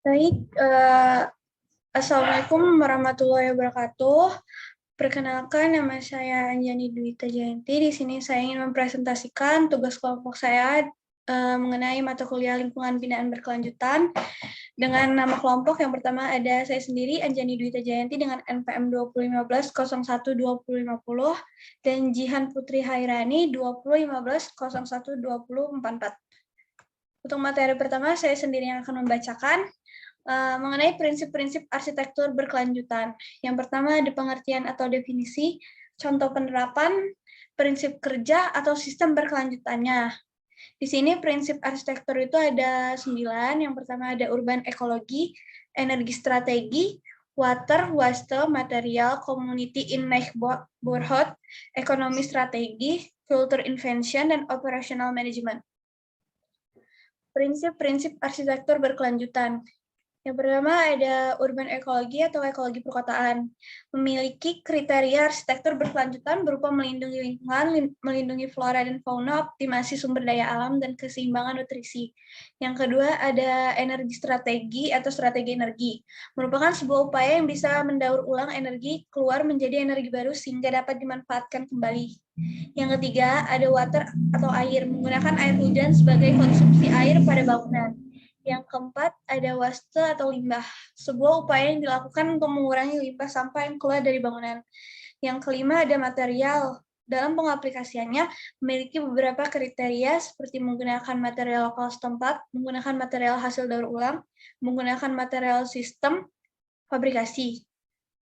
Baik, Assalamualaikum warahmatullahi wabarakatuh. Perkenalkan, nama saya Anjani Dwi Tajayanti. Di sini saya ingin mempresentasikan tugas kelompok saya mengenai mata kuliah lingkungan binaan berkelanjutan. Dengan nama kelompok yang pertama ada saya sendiri, Anjani Dwi Tajayanti dengan NPM 2015-01-2050 dan Jihan Putri Hairani 2015-01-2044. Untuk materi pertama, saya sendiri yang akan membacakan mengenai prinsip-prinsip arsitektur berkelanjutan. Yang pertama ada pengertian atau definisi, contoh penerapan, prinsip kerja atau sistem berkelanjutannya. Di sini prinsip arsitektur itu ada 9. Yang pertama ada urban ekologi, energi strategi, water, waste, material, community in neighborhood, ekonomi strategi, culture invention, dan operational management. Prinsip-prinsip arsitektur berkelanjutan. Yang pertama ada urban ekologi atau ekologi perkotaan. Memiliki kriteria arsitektur berkelanjutan berupa melindungi lingkungan, melindungi flora dan fauna, optimasi sumber daya alam, dan keseimbangan nutrisi. Yang kedua ada energi strategi atau strategi energi. Merupakan sebuah upaya yang bisa mendaur ulang energi keluar menjadi energi baru sehingga dapat dimanfaatkan kembali. Yang ketiga ada water atau air. Menggunakan air hujan sebagai konsumsi air pada bangunan. Yang keempat, ada waste atau limbah, sebuah upaya yang dilakukan untuk mengurangi limbah sampah yang keluar dari bangunan. Yang kelima, ada material. Dalam pengaplikasiannya, memiliki beberapa kriteria seperti menggunakan material lokal setempat, menggunakan material hasil daur ulang, menggunakan material sistem fabrikasi.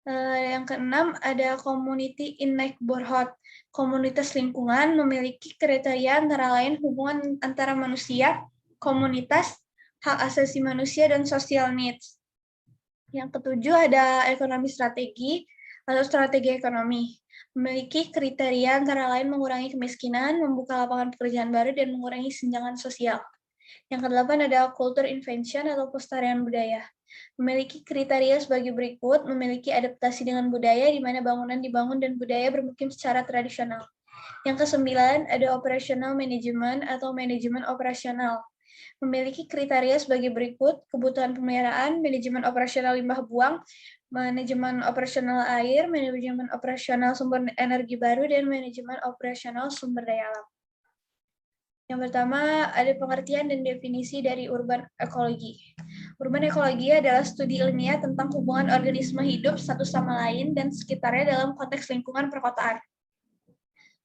Yang keenam, ada community in neighborhood. Komunitas lingkungan memiliki kriteria antara lain hubungan antara manusia, komunitas, hak asasi manusia, dan social needs. Yang ketujuh ada ekonomi strategi atau strategi ekonomi. Memiliki kriteria antara lain mengurangi kemiskinan, membuka lapangan pekerjaan baru, dan mengurangi senjangan sosial. Yang kedelapan ada culture invention atau pelestarian budaya. Memiliki kriteria sebagai berikut, memiliki adaptasi dengan budaya di mana bangunan dibangun dan budaya bermukim secara tradisional. Yang kesembilan ada operational management atau manajemen operasional. Memiliki kriteria sebagai berikut, kebutuhan pemeliharaan, manajemen operasional limbah buang, manajemen operasional air, manajemen operasional sumber energi baru, dan manajemen operasional sumber daya alam. Yang pertama, ada pengertian dan definisi dari urban ekologi. Urban ekologi adalah studi ilmiah tentang hubungan organisme hidup satu sama lain dan sekitarnya dalam konteks lingkungan perkotaan.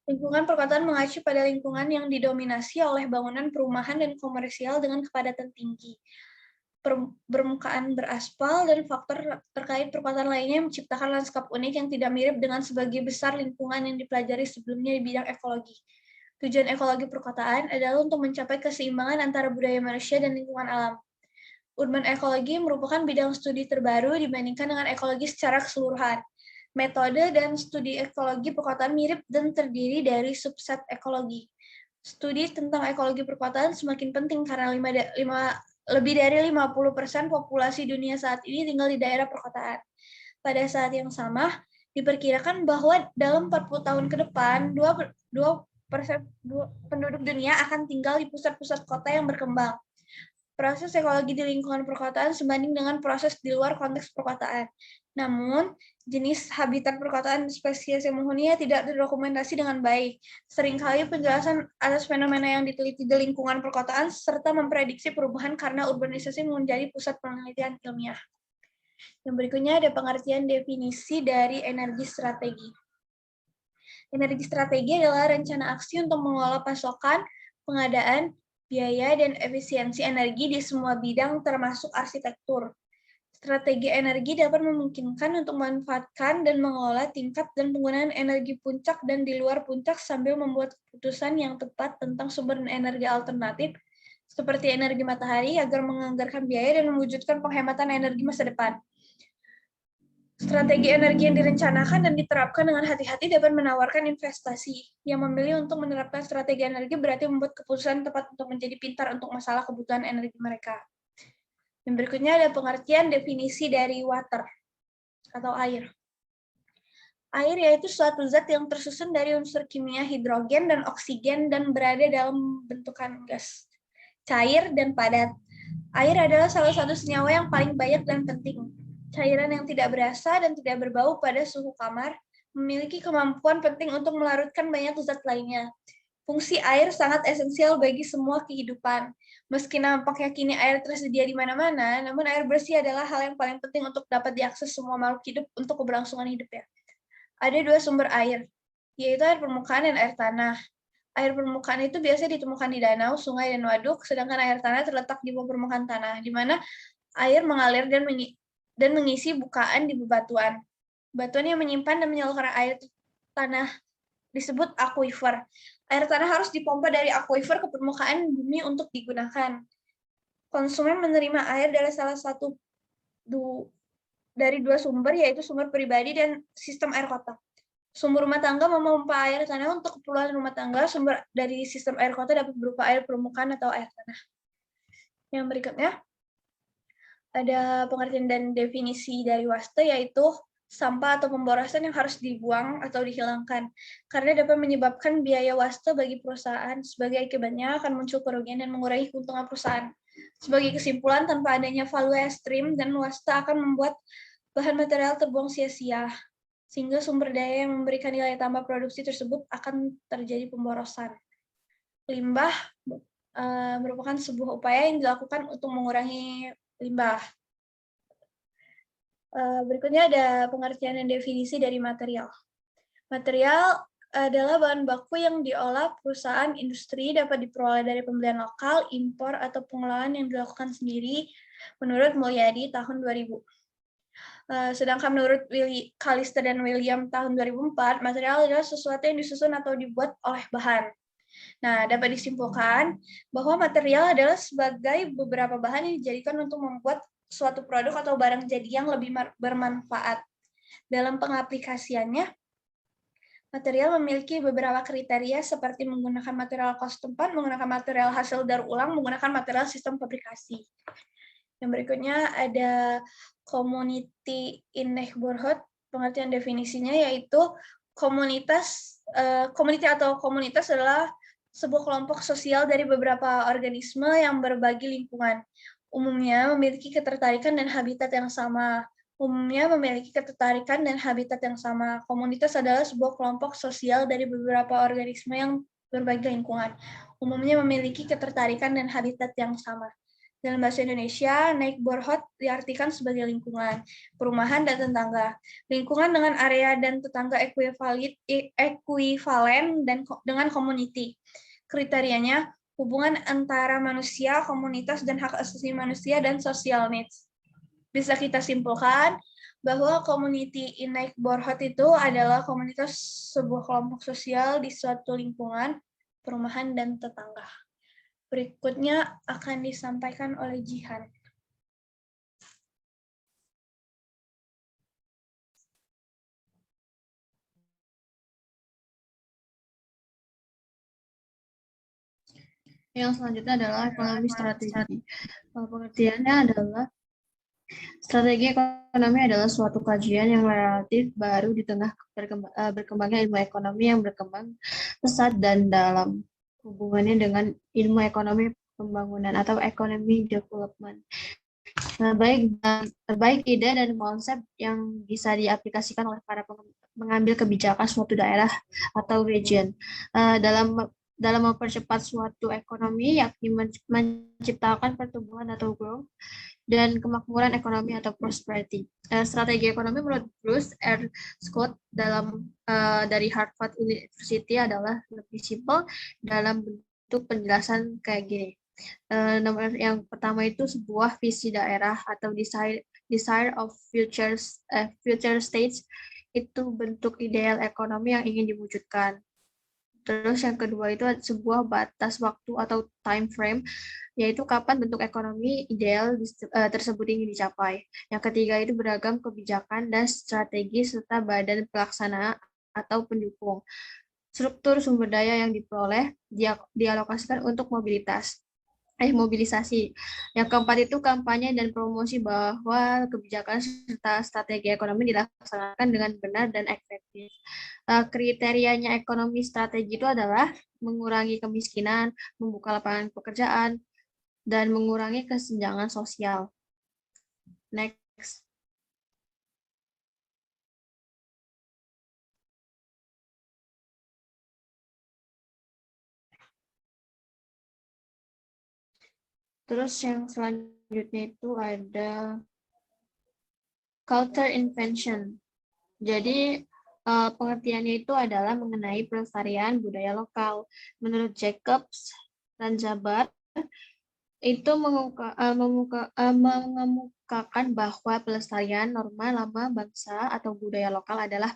Lingkungan perkotaan mengacu pada lingkungan yang didominasi oleh bangunan perumahan dan komersial dengan kepadatan tinggi, permukaan beraspal, dan faktor terkait perkotaan lainnya yang menciptakan lanskap unik yang tidak mirip dengan sebagian besar lingkungan yang dipelajari sebelumnya di bidang ekologi. Tujuan ekologi perkotaan adalah untuk mencapai keseimbangan antara budaya manusia dan lingkungan alam. Urban ekologi merupakan bidang studi terbaru dibandingkan dengan ekologi secara keseluruhan. Metode dan studi ekologi perkotaan mirip dan terdiri dari subset ekologi. Studi tentang ekologi perkotaan semakin penting karena lebih dari 50% populasi dunia saat ini tinggal di daerah perkotaan. Pada saat yang sama, diperkirakan bahwa dalam 40 tahun ke depan, 2% penduduk dunia akan tinggal di pusat-pusat kota yang berkembang. Proses ekologi di lingkungan perkotaan sebanding dengan proses di luar konteks perkotaan. Namun, jenis habitat perkotaan spesies yang menghuninya tidak terdokumentasi dengan baik. Seringkali penjelasan atas fenomena yang diteliti di lingkungan perkotaan serta memprediksi perubahan karena urbanisasi menjadi pusat penelitian ilmiah. Yang berikutnya ada pengertian definisi dari energi strategi. Energi strategi adalah rencana aksi untuk mengelola pasokan, pengadaan, biaya, dan efisiensi energi di semua bidang termasuk arsitektur. Strategi energi dapat memungkinkan untuk memanfaatkan dan mengelola tingkat dan penggunaan energi puncak dan di luar puncak sambil membuat keputusan yang tepat tentang sumber energi alternatif seperti energi matahari agar menganggarkan biaya dan mewujudkan penghematan energi masa depan. Strategi energi yang direncanakan dan diterapkan dengan hati-hati dapat menawarkan investasi. Yang memilih untuk menerapkan strategi energi berarti membuat keputusan tepat untuk menjadi pintar untuk masalah kebutuhan energi mereka. Yang berikutnya ada pengertian definisi dari water atau air. Air yaitu suatu zat yang tersusun dari unsur kimia hidrogen dan oksigen dan berada dalam bentukan gas, cair, dan padat. Air adalah salah satu senyawa yang paling banyak dan penting. Cairan yang tidak berasa dan tidak berbau pada suhu kamar memiliki kemampuan penting untuk melarutkan banyak zat lainnya. Fungsi air sangat esensial bagi semua kehidupan. Meski nampaknya kini air tersedia di mana-mana, namun air bersih adalah hal yang paling penting untuk dapat diakses semua makhluk hidup untuk keberlangsungan hidup ya. Ada dua sumber air, yaitu air permukaan dan air tanah. Air permukaan itu biasa ditemukan di danau, sungai, dan waduk, sedangkan air tanah terletak di bawah permukaan tanah, di mana air mengalir dan mengisi bukaan di bebatuan. Batuan yang menyimpan dan menyalurkan air tanah disebut aquifer. Air tanah harus dipompa dari aquifer ke permukaan bumi untuk digunakan. Konsumen menerima air dari salah satu dari dua sumber, yaitu sumber pribadi dan sistem air kotak. Sumber rumah tangga memompa air tanah untuk keperluan rumah tangga. Sumber dari sistem air kota dapat berupa air permukaan atau air tanah. Yang berikutnya, ada pengertian dan definisi dari waste, yaitu sampah atau pemborosan yang harus dibuang atau dihilangkan, karena dapat menyebabkan biaya waste bagi perusahaan. Sebagai akibatnya akan muncul kerugian dan mengurangi keuntungan perusahaan. Sebagai kesimpulan, tanpa adanya value stream dan waste akan membuat bahan material terbuang sia-sia, sehingga sumber daya yang memberikan nilai tambah produksi tersebut akan terjadi pemborosan. Limbah merupakan sebuah upaya yang dilakukan untuk mengurangi limbah. Berikutnya ada pengertian dan definisi dari material. Material adalah bahan baku yang diolah perusahaan industri, dapat diperoleh dari pembelian lokal, impor, atau pengelolaan yang dilakukan sendiri menurut Mulyadi tahun 2000. Sedangkan menurut Callister dan William tahun 2004, material adalah sesuatu yang disusun atau dibuat oleh bahan. Nah, dapat disimpulkan bahwa material adalah sebagai beberapa bahan yang dijadikan untuk membuat suatu produk atau barang jadi yang lebih bermanfaat. Dalam pengaplikasiannya, material memiliki beberapa kriteria seperti menggunakan material kos tempat, menggunakan material hasil daur ulang, menggunakan material sistem fabrikasi. Yang berikutnya ada community in neighborhood. Pengertian definisinya yaitu komunitas atau komunitas adalah sebuah kelompok sosial dari beberapa organisme yang berbagi lingkungan. Umumnya memiliki ketertarikan dan habitat yang sama. Komunitas adalah sebuah kelompok sosial dari beberapa organisme yang berbagi lingkungan. Umumnya memiliki ketertarikan dan habitat yang sama. Dalam bahasa Indonesia, neighborhood diartikan sebagai lingkungan, perumahan, dan tetangga. Lingkungan dengan area dan tetangga ekuivalen dengan community. Kriterianya, hubungan antara manusia, komunitas, dan hak asasi manusia, dan social needs. Bisa kita simpulkan bahwa community in neighborhood itu adalah komunitas sebuah kelompok sosial di suatu lingkungan, perumahan, dan tetangga. Berikutnya akan disampaikan oleh Jihan. Yang selanjutnya adalah ekonomi strategi. Pengertiannya adalah strategi ekonomi adalah suatu kajian yang relatif baru di tengah berkembangnya ilmu ekonomi yang berkembang pesat dan dalam hubungannya dengan ilmu ekonomi pembangunan atau economy development. Baik ide dan konsep yang bisa diaplikasikan oleh para pengambil kebijakan suatu daerah atau region dalam mempercepat suatu ekonomi, yakni menciptakan pertumbuhan atau growth dan kemakmuran ekonomi atau prosperity. Strategi ekonomi menurut Bruce R. Scott dari Harvard University adalah lebih simpel dalam bentuk penjelasan kayak gini. Nomor yang pertama itu sebuah visi daerah atau desire of future states, itu bentuk ideal ekonomi yang ingin diwujudkan. Terus yang kedua itu sebuah batas waktu atau time frame, yaitu kapan bentuk ekonomi ideal tersebut ingin dicapai. Yang ketiga itu beragam kebijakan dan strategi serta badan pelaksana atau pendukung. Struktur sumber daya yang diperoleh dialokasikan untuk mobilisasi. Yang keempat itu kampanye dan promosi bahwa kebijakan serta strategi ekonomi dilaksanakan dengan benar dan efektif. Kriterianya ekonomi strategi itu adalah mengurangi kemiskinan, membuka lapangan pekerjaan, dan mengurangi kesenjangan sosial. Next. Terus yang selanjutnya itu ada culture invention. Jadi pengertiannya itu adalah mengenai pelestarian budaya lokal. Menurut Jacobs dan Jabar, itu mengemukakan bahwa pelestarian norma lama bangsa atau budaya lokal adalah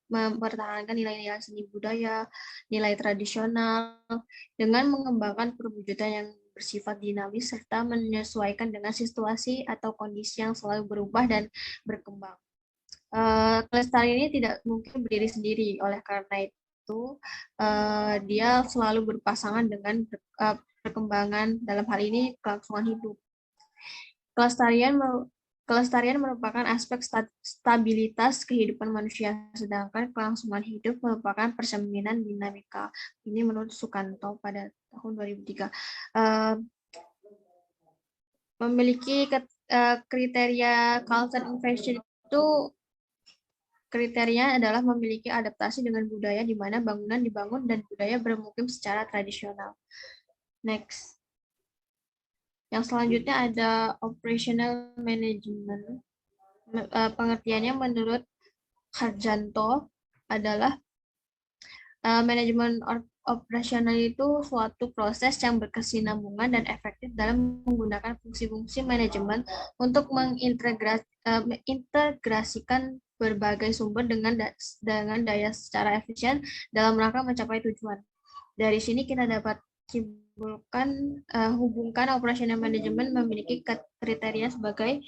mempertahankan nilai-nilai seni budaya, nilai tradisional, dengan mengembangkan perwujudan yang bersifat dinamis serta menyesuaikan dengan situasi atau kondisi yang selalu berubah dan berkembang. Kelestarian ini tidak mungkin berdiri sendiri, oleh karena itu dia selalu berpasangan dengan perkembangan, dalam hal ini kelangsungan hidup. Kelestarian merupakan aspek stabilitas kehidupan manusia, sedangkan kelangsungan hidup merupakan percerminan dinamika. Ini menurut Sukanto pada tahun 2003. Memiliki kriteria culture invention itu kriteria adalah memiliki adaptasi dengan budaya di mana bangunan dibangun dan budaya bermukim secara tradisional. Next. Yang selanjutnya ada operational management. Pengertiannya menurut Harjanto adalah manajemen operasional itu suatu proses yang berkesinambungan dan efektif dalam menggunakan fungsi-fungsi manajemen untuk mengintegrasikan berbagai sumber dengan daya secara efisien dalam rangka mencapai tujuan. Dari sini kita dapat hubungkan operasional manajemen memiliki kriteria sebagai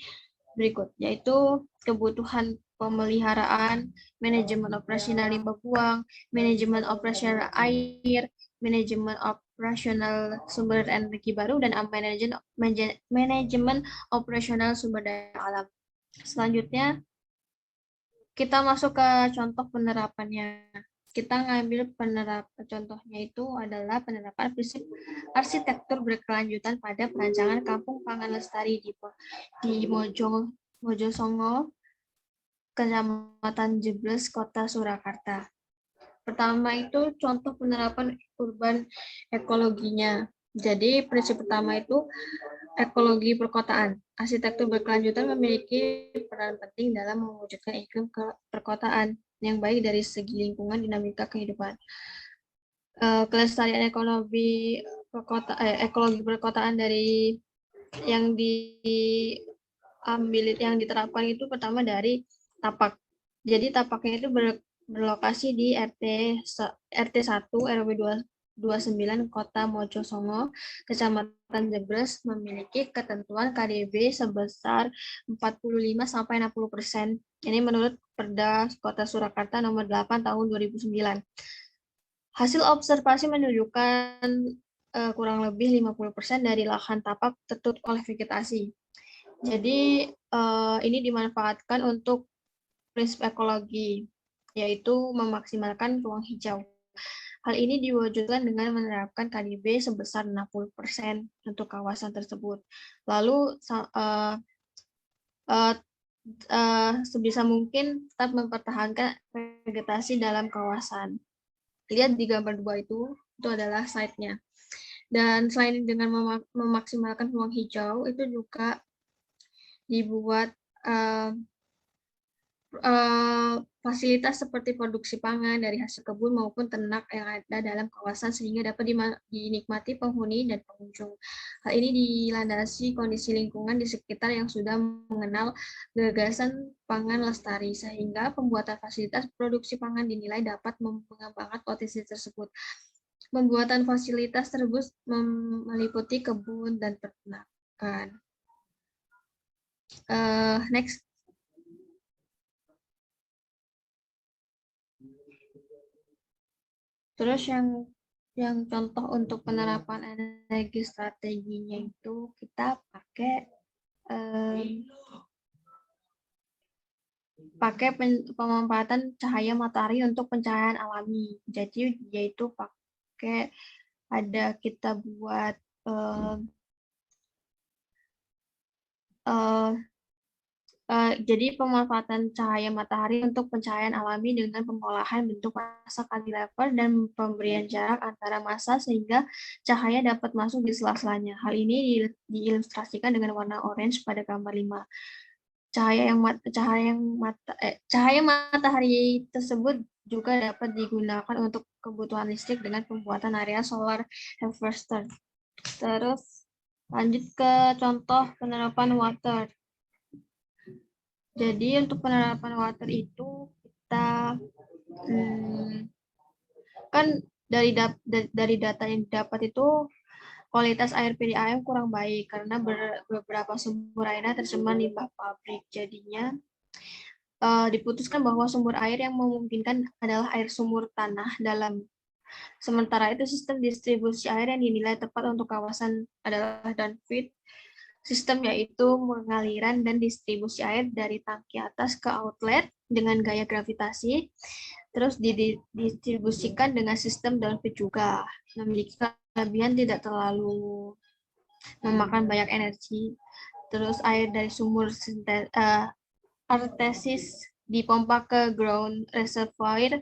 berikut, yaitu kebutuhan pemeliharaan, manajemen operasional limbah buang, manajemen operasional air, manajemen operasional sumber energi baru, dan manajemen operasional sumber daya alam. Selanjutnya, kita masuk ke contoh penerapannya. Kita ngambil contohnya itu adalah penerapan prinsip arsitektur berkelanjutan pada perancangan Kampung Pangan Lestari di Mojosongo, Kecamatan Jebles, Kota Surakarta. Pertama itu contoh penerapan urban ekologinya. Jadi prinsip pertama itu ekologi perkotaan. Arsitektur berkelanjutan memiliki peran penting dalam mewujudkan iklim perkotaan yang baik dari segi lingkungan, dinamika kehidupan. Kelestarian ekologi perkotaan dari yang diterapkan itu pertama dari tapak. Jadi tapaknya itu berlokasi di RT 1 RW 29 Kota Mojosongo, Kecamatan Jebles, memiliki ketentuan KDB sebesar 45-60%. Ini menurut Perda Kota Surakarta nomor 8 tahun 2009. Hasil observasi menunjukkan kurang lebih 50% dari lahan tapak tertutup oleh vegetasi. Jadi ini dimanfaatkan untuk prinsip ekologi, yaitu memaksimalkan ruang hijau. Hal ini diwujudkan dengan menerapkan KDB sebesar 60% untuk kawasan tersebut. Lalu sebisa mungkin tetap mempertahankan vegetasi dalam kawasan. Lihat di gambar 2 itu adalah site-nya. Dan selain dengan memaksimalkan ruang hijau, itu juga dibuat fasilitas seperti produksi pangan dari hasil kebun maupun ternak yang ada dalam kawasan sehingga dapat dinikmati penghuni dan pengunjung. Hal ini dilandasi kondisi lingkungan di sekitar yang sudah mengenal gagasan pangan lestari sehingga pembuatan fasilitas produksi pangan dinilai dapat mengembangkan potensi tersebut. Pembuatan fasilitas tersebut meliputi kebun dan peternakan. Next. Terus yang contoh untuk penerapan energi strateginya itu kita pakai pemanfaatan cahaya matahari untuk pencahayaan alami. Jadi yaitu kita buat eh, jadi pemanfaatan cahaya matahari untuk pencahayaan alami dengan pengolahan bentuk massa cantilever dan pemberian jarak antara massa sehingga cahaya dapat masuk di sela-selanya. Hal ini diilustrasikan dengan warna orange pada gambar 5. Cahaya matahari tersebut juga dapat digunakan untuk kebutuhan listrik dengan pembuatan area solar harvester. Terus lanjut ke contoh penerapan water. Jadi untuk penerapan water itu kita kan dari data yang didapat itu kualitas air PDAM kurang baik karena beberapa sumber airnya tercemar limbah pabrik. Jadinya diputuskan bahwa sumber air yang memungkinkan adalah air sumur tanah dalam. Sementara itu sistem distribusi air yang dinilai tepat untuk kawasan adalah downfeed sistem, yaitu pengaliran dan distribusi air dari tangki atas ke outlet dengan gaya gravitasi, terus didistribusikan dengan sistem downfeed juga. Memiliki kelebihan tidak terlalu memakan banyak energi. Terus air dari sumur artesis dipompa ke ground reservoir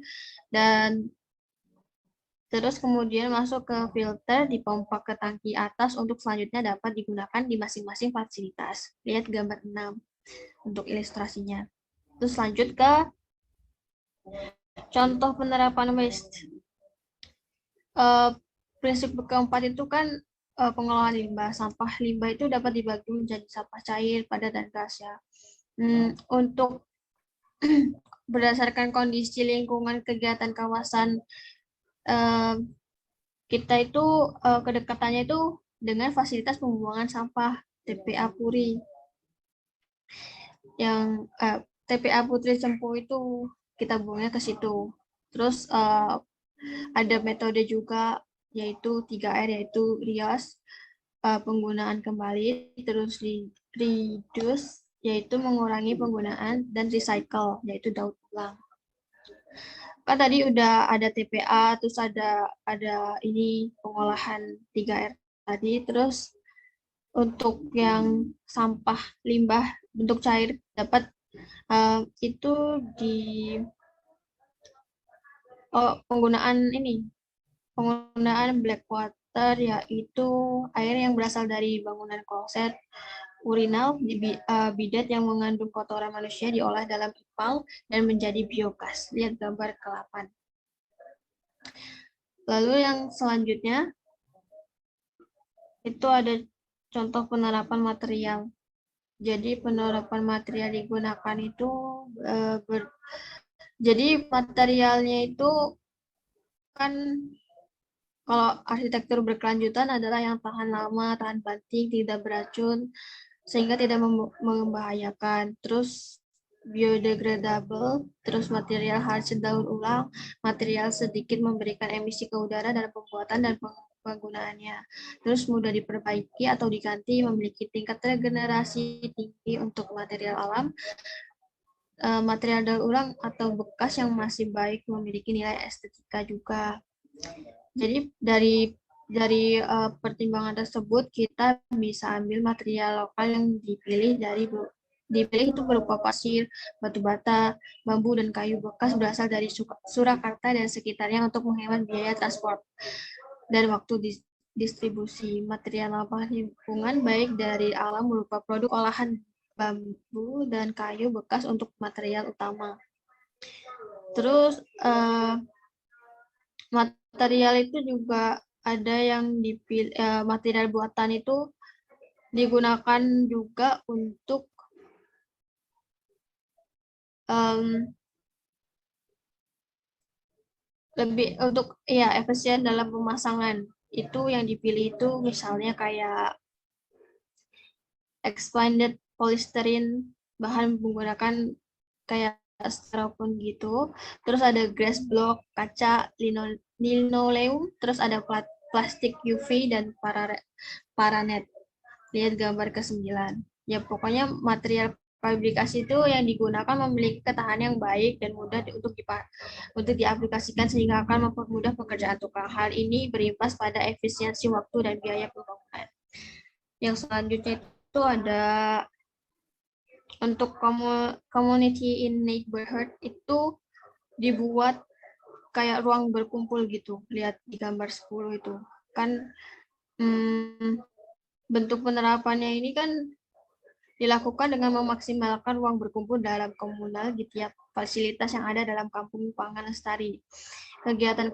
dan terus kemudian masuk ke filter, dipompa ke tangki atas untuk selanjutnya dapat digunakan di masing-masing fasilitas. Lihat gambar 6 untuk ilustrasinya. Terus lanjut ke contoh penerapan waste. Prinsip keempat itu kan pengelolaan limbah. Sampah limbah itu dapat dibagi menjadi sampah cair, padat, dan gas ya. Untuk berdasarkan kondisi lingkungan kegiatan kawasan kita itu kedekatannya itu dengan fasilitas pembuangan sampah TPA Puri. Yang TPA Putri Cempu itu kita buangnya ke situ. Terus ada metode juga yaitu 3R, yaitu reuse, penggunaan kembali, terus reduce yaitu mengurangi penggunaan, dan recycle yaitu daur ulang. Kan tadi udah ada TPA, terus ada ini pengolahan 3R tadi, terus untuk yang sampah limbah bentuk cair dapat itu di penggunaan black water, yaitu air yang berasal dari bangunan kloset, urinal, bidet yang mengandung kotoran manusia diolah dalam ipal dan menjadi biogas. Lihat gambar ke-8. Lalu yang selanjutnya itu ada contoh penerapan material. Jadi penerapan material digunakan itu jadi materialnya itu kan kalau arsitektur berkelanjutan adalah yang tahan lama, tahan banting, tidak beracun, sehingga tidak membahayakan. Terus biodegradable, terus material hasil daur ulang, material sedikit memberikan emisi ke udara dalam pembuatan dan penggunaannya. Terus mudah diperbaiki atau diganti, memiliki tingkat regenerasi tinggi untuk material alam, material daur ulang atau bekas yang masih baik, memiliki nilai estetika juga. Jadi dari pertimbangan tersebut kita bisa ambil material lokal yang dipilih itu berupa pasir, batu bata, bambu, dan kayu bekas berasal dari Surakarta dan sekitarnya untuk menghemat biaya transport dan waktu distribusi. Material ramah lingkungan baik dari alam berupa produk olahan bambu dan kayu bekas untuk material utama. Terus material itu juga ada yang dipilih, material buatan itu digunakan juga untuk lebih efisien dalam pemasangan. Itu yang dipilih itu misalnya kayak expanded polystyrene, bahan menggunakan kayak styrofoam gitu. Terus ada glass block, kaca, linoleum, terus ada plastik UV dan paranet. Lihat gambar ke-9. Ya pokoknya material fabrikasi itu yang digunakan memiliki ketahanan yang baik dan mudah untuk diaplikasikan sehingga akan mempermudah pekerjaan tukang. Hal ini berimbas pada efisiensi waktu dan biaya pembangunan. Yang selanjutnya itu ada untuk community in neighborhood itu dibuat kayak ruang berkumpul gitu. Lihat di gambar 10 itu. Kan bentuk penerapannya ini kan dilakukan dengan memaksimalkan ruang berkumpul dalam komunal di tiap fasilitas yang ada dalam kampung pangan lestari. Kegiatan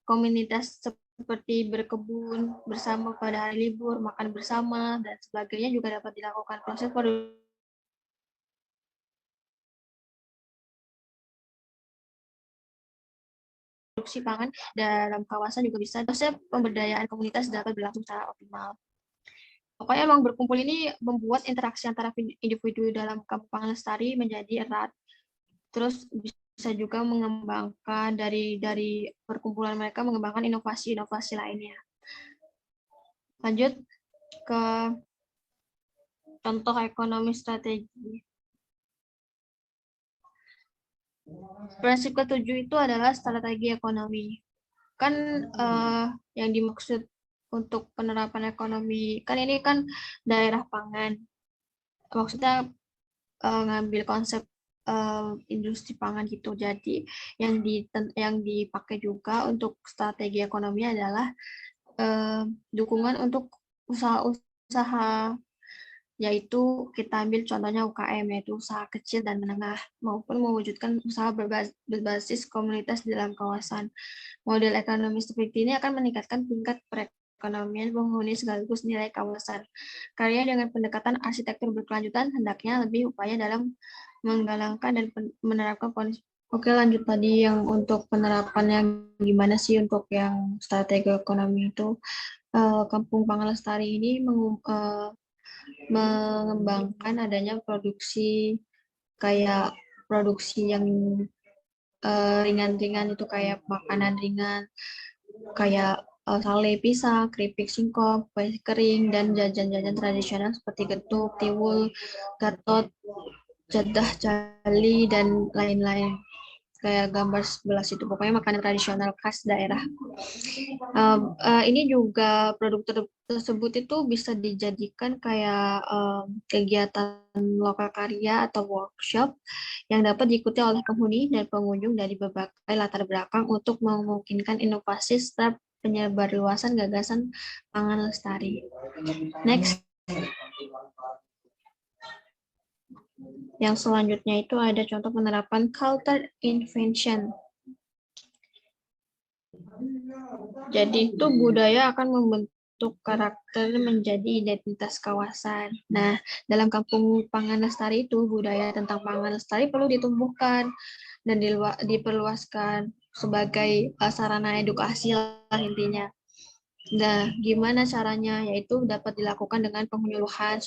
komunitas seperti berkebun bersama pada hari libur, makan bersama, dan sebagainya juga dapat dilakukan. Proses produksi pangan dalam kawasan juga bisa. Proses pemberdayaan komunitas dapat berlangsung secara optimal. Pokoknya emang berkumpul ini membuat interaksi antara individu dalam kampung pangan lestari menjadi erat. Terus bisa juga mengembangkan dari perkumpulan mereka mengembangkan inovasi-inovasi lainnya. Lanjut ke contoh ekonomi strategi. Prinsip ketujuh itu adalah strategi ekonomi. Kan yang dimaksud untuk penerapan ekonomi, kan ini kan daerah pangan. Maksudnya ngambil konsep industri pangan gitu. Jadi yang dipakai juga untuk strategi ekonomi adalah dukungan untuk usaha-usaha, yaitu kita ambil contohnya UKM, yaitu usaha kecil dan menengah, maupun mewujudkan usaha berbasis komunitas dalam kawasan. Model ekonomi seperti ini akan meningkatkan tingkat perekonomian penghuni sekaligus nilai kawasan. Karya dengan pendekatan arsitektur berkelanjutan hendaknya lebih upaya dalam menggalangkan dan menerapkan kondisi. Oke, lanjut tadi yang untuk penerapannya gimana sih untuk yang strategi ekonomi itu. Kampung Pangan Lestari ini mengembangkan adanya produksi kayak produksi yang ringan-ringan itu kayak makanan ringan kayak sale pisang, keripik singkong, kue kering, dan jajan-jajan tradisional seperti getuk, tiwul, gatot, jadah, jali, dan lain-lain. Kayak gambar 11 itu, pokoknya makanan tradisional khas daerah. Ini juga produk tersebut itu bisa dijadikan kayak kegiatan lokal karya atau workshop yang dapat diikuti oleh penghuni dan pengunjung dari berbagai latar belakang untuk memungkinkan inovasi serta penyebarluasan gagasan pangan lestari. Next. Yang selanjutnya itu ada contoh penerapan culture invention. Jadi itu budaya akan membentuk karakter menjadi identitas kawasan. Nah, dalam kampung pangan lestari itu budaya tentang pangan lestari perlu ditumbuhkan dan diperluaskan sebagai sarana edukasi lah intinya. Nah, gimana caranya? Yaitu dapat dilakukan dengan penyuluhan,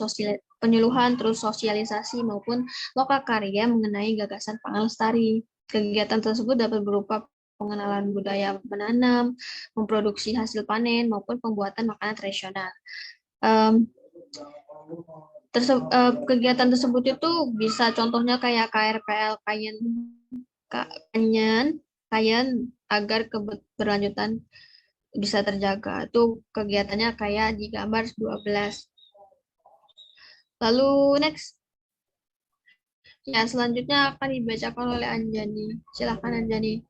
terus sosialisasi maupun lokal karya mengenai gagasan pangan lestari. Kegiatan tersebut dapat berupa pengenalan budaya menanam, memproduksi hasil panen maupun pembuatan makanan tradisional. Kegiatan tersebut itu bisa contohnya kayak KRPL Kayen agar keberlanjutan bisa terjaga. Itu kegiatannya kayak di gambar 12. Lalu next. Ya, selanjutnya akan dibacakan oleh Anjani. Silakan Anjani.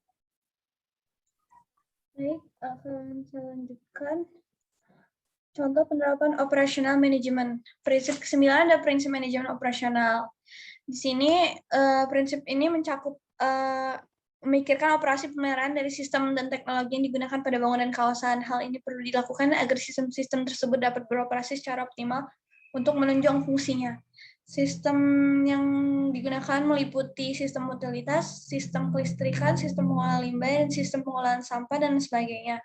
Baik, akan saya lanjutkan. Contoh penerapan operasional manajemen. Prinsip ke-9 ada prinsip manajemen operasional. Di sini prinsip ini mencakup memikirkan operasi pemeliharaan dari sistem dan teknologi yang digunakan pada bangunan kawasan. Hal ini perlu dilakukan agar sistem-sistem tersebut dapat beroperasi secara optimal untuk menunjang fungsinya. Sistem yang digunakan meliputi sistem utilitas, sistem kelistrikan, sistem pengolahan limbah, dan sistem pengolahan sampah, dan sebagainya.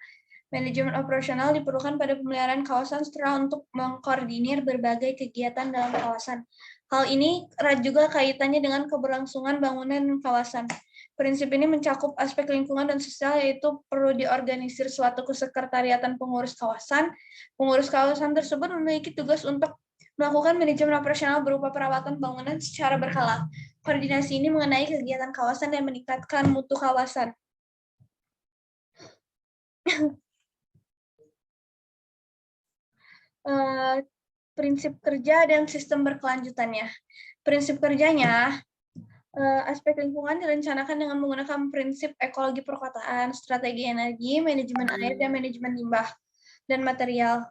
Manajemen operasional diperlukan pada pemeliharaan kawasan setelah untuk mengkoordinir berbagai kegiatan dalam kawasan. Hal ini erat juga kaitannya dengan keberlangsungan bangunan kawasan. Prinsip ini mencakup aspek lingkungan dan sosial, yaitu perlu diorganisir suatu kesekretariatan pengurus kawasan. Pengurus kawasan tersebut memiliki tugas untuk melakukan manajemen operasional berupa perawatan bangunan secara berkala. Koordinasi ini mengenai kegiatan kawasan dan meningkatkan mutu kawasan. prinsip kerja dan sistem berkelanjutannya. Prinsip kerjanya, aspek lingkungan direncanakan dengan menggunakan prinsip ekologi perkotaan, strategi energi, manajemen air, dan manajemen limbah dan material.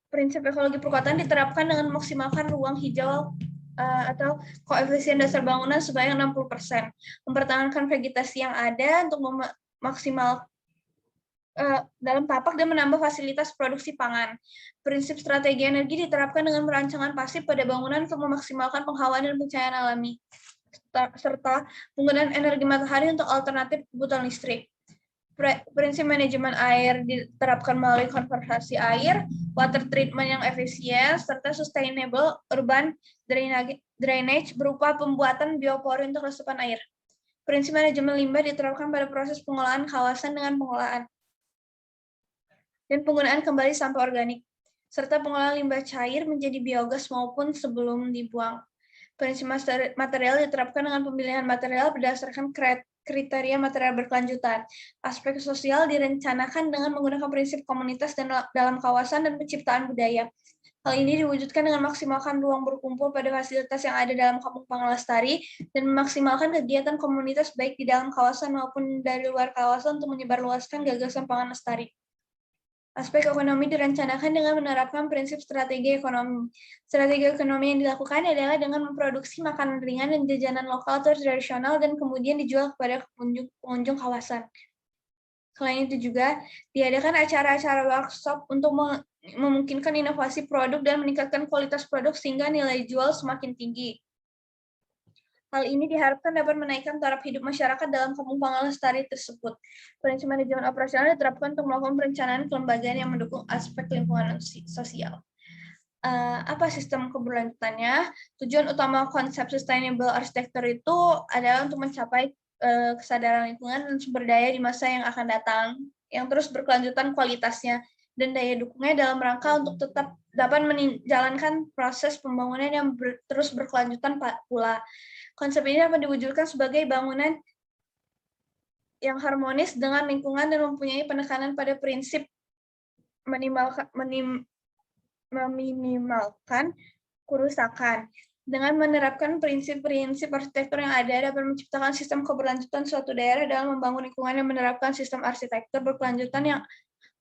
Prinsip ekologi perkotaan diterapkan dengan memaksimalkan ruang hijau atau koefisien dasar bangunan sebanyak 60%, mempertahankan vegetasi yang ada untuk maksimal dalam tapak dan menambah fasilitas produksi pangan. Prinsip strategi energi diterapkan dengan perancangan pasif pada bangunan untuk memaksimalkan penghawaan dan pencahayaan alami, serta penggunaan energi matahari untuk alternatif kebutuhan listrik. Prinsip manajemen air diterapkan melalui konservasi air, water treatment yang efisien, serta sustainable urban drainage berupa pembuatan biopori untuk resapan air. Prinsip manajemen limbah diterapkan pada proses pengolahan kawasan dengan pengolahan dan penggunaan kembali sampah organik, serta pengolahan limbah cair menjadi biogas maupun sebelum dibuang. Prinsip material diterapkan dengan pemilihan material berdasarkan kriteria material berkelanjutan. Aspek sosial direncanakan dengan menggunakan prinsip komunitas dan dalam kawasan dan penciptaan budaya. Hal ini diwujudkan dengan maksimalkan ruang berkumpul pada fasilitas yang ada dalam Kampung Pangan Lestari dan memaksimalkan kegiatan komunitas baik di dalam kawasan maupun dari luar kawasan untuk menyebarluaskan gagasan pangan lestari. Aspek ekonomi direncanakan dengan menerapkan prinsip strategi ekonomi. Strategi ekonomi yang dilakukan adalah dengan memproduksi makanan ringan dan jajanan lokal atau tradisional dan kemudian dijual kepada pengunjung kawasan. Selain itu juga diadakan acara-acara workshop untuk memungkinkan inovasi produk dan meningkatkan kualitas produk sehingga nilai jual semakin tinggi. Hal ini diharapkan dapat menaikkan taraf hidup masyarakat dalam Kampung Pangan Lestari tersebut. Prinsip manajemen operasional diterapkan untuk melakukan perencanaan kelembagaan yang mendukung aspek lingkungan sosial. Apa sistem keberlanjutannya? Tujuan utama konsep sustainable architecture itu adalah untuk mencapai kesadaran lingkungan dan sumber daya di masa yang akan datang, yang terus berkelanjutan kualitasnya, dan daya dukungnya dalam rangka untuk tetap dapat menjalankan proses pembangunan yang terus berkelanjutan pula. Konsep ini dapat diwujudkan sebagai bangunan yang harmonis dengan lingkungan dan mempunyai penekanan pada prinsip meminimalkan kerusakan. Dengan menerapkan prinsip-prinsip arsitektur yang ada dapat menciptakan sistem keberlanjutan suatu daerah dalam membangun lingkungan yang menerapkan sistem arsitektur berkelanjutan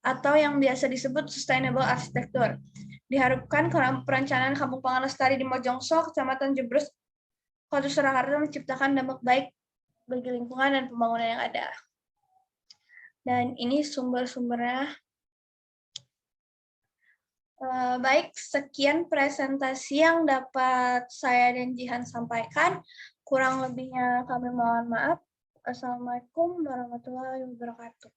atau yang biasa disebut sustainable architecture. Diharapkan perencanaan Kampung Pangan Lestari di Mojongso, Kecamatan Jebrus, Kota Surakarta menciptakan dampak baik bagi lingkungan dan pembangunan yang ada. Dan ini sumber-sumbernya. Baik, sekian presentasi yang dapat saya dan Jihan sampaikan. Kurang lebihnya kami mohon maaf. Assalamualaikum warahmatullahi wabarakatuh.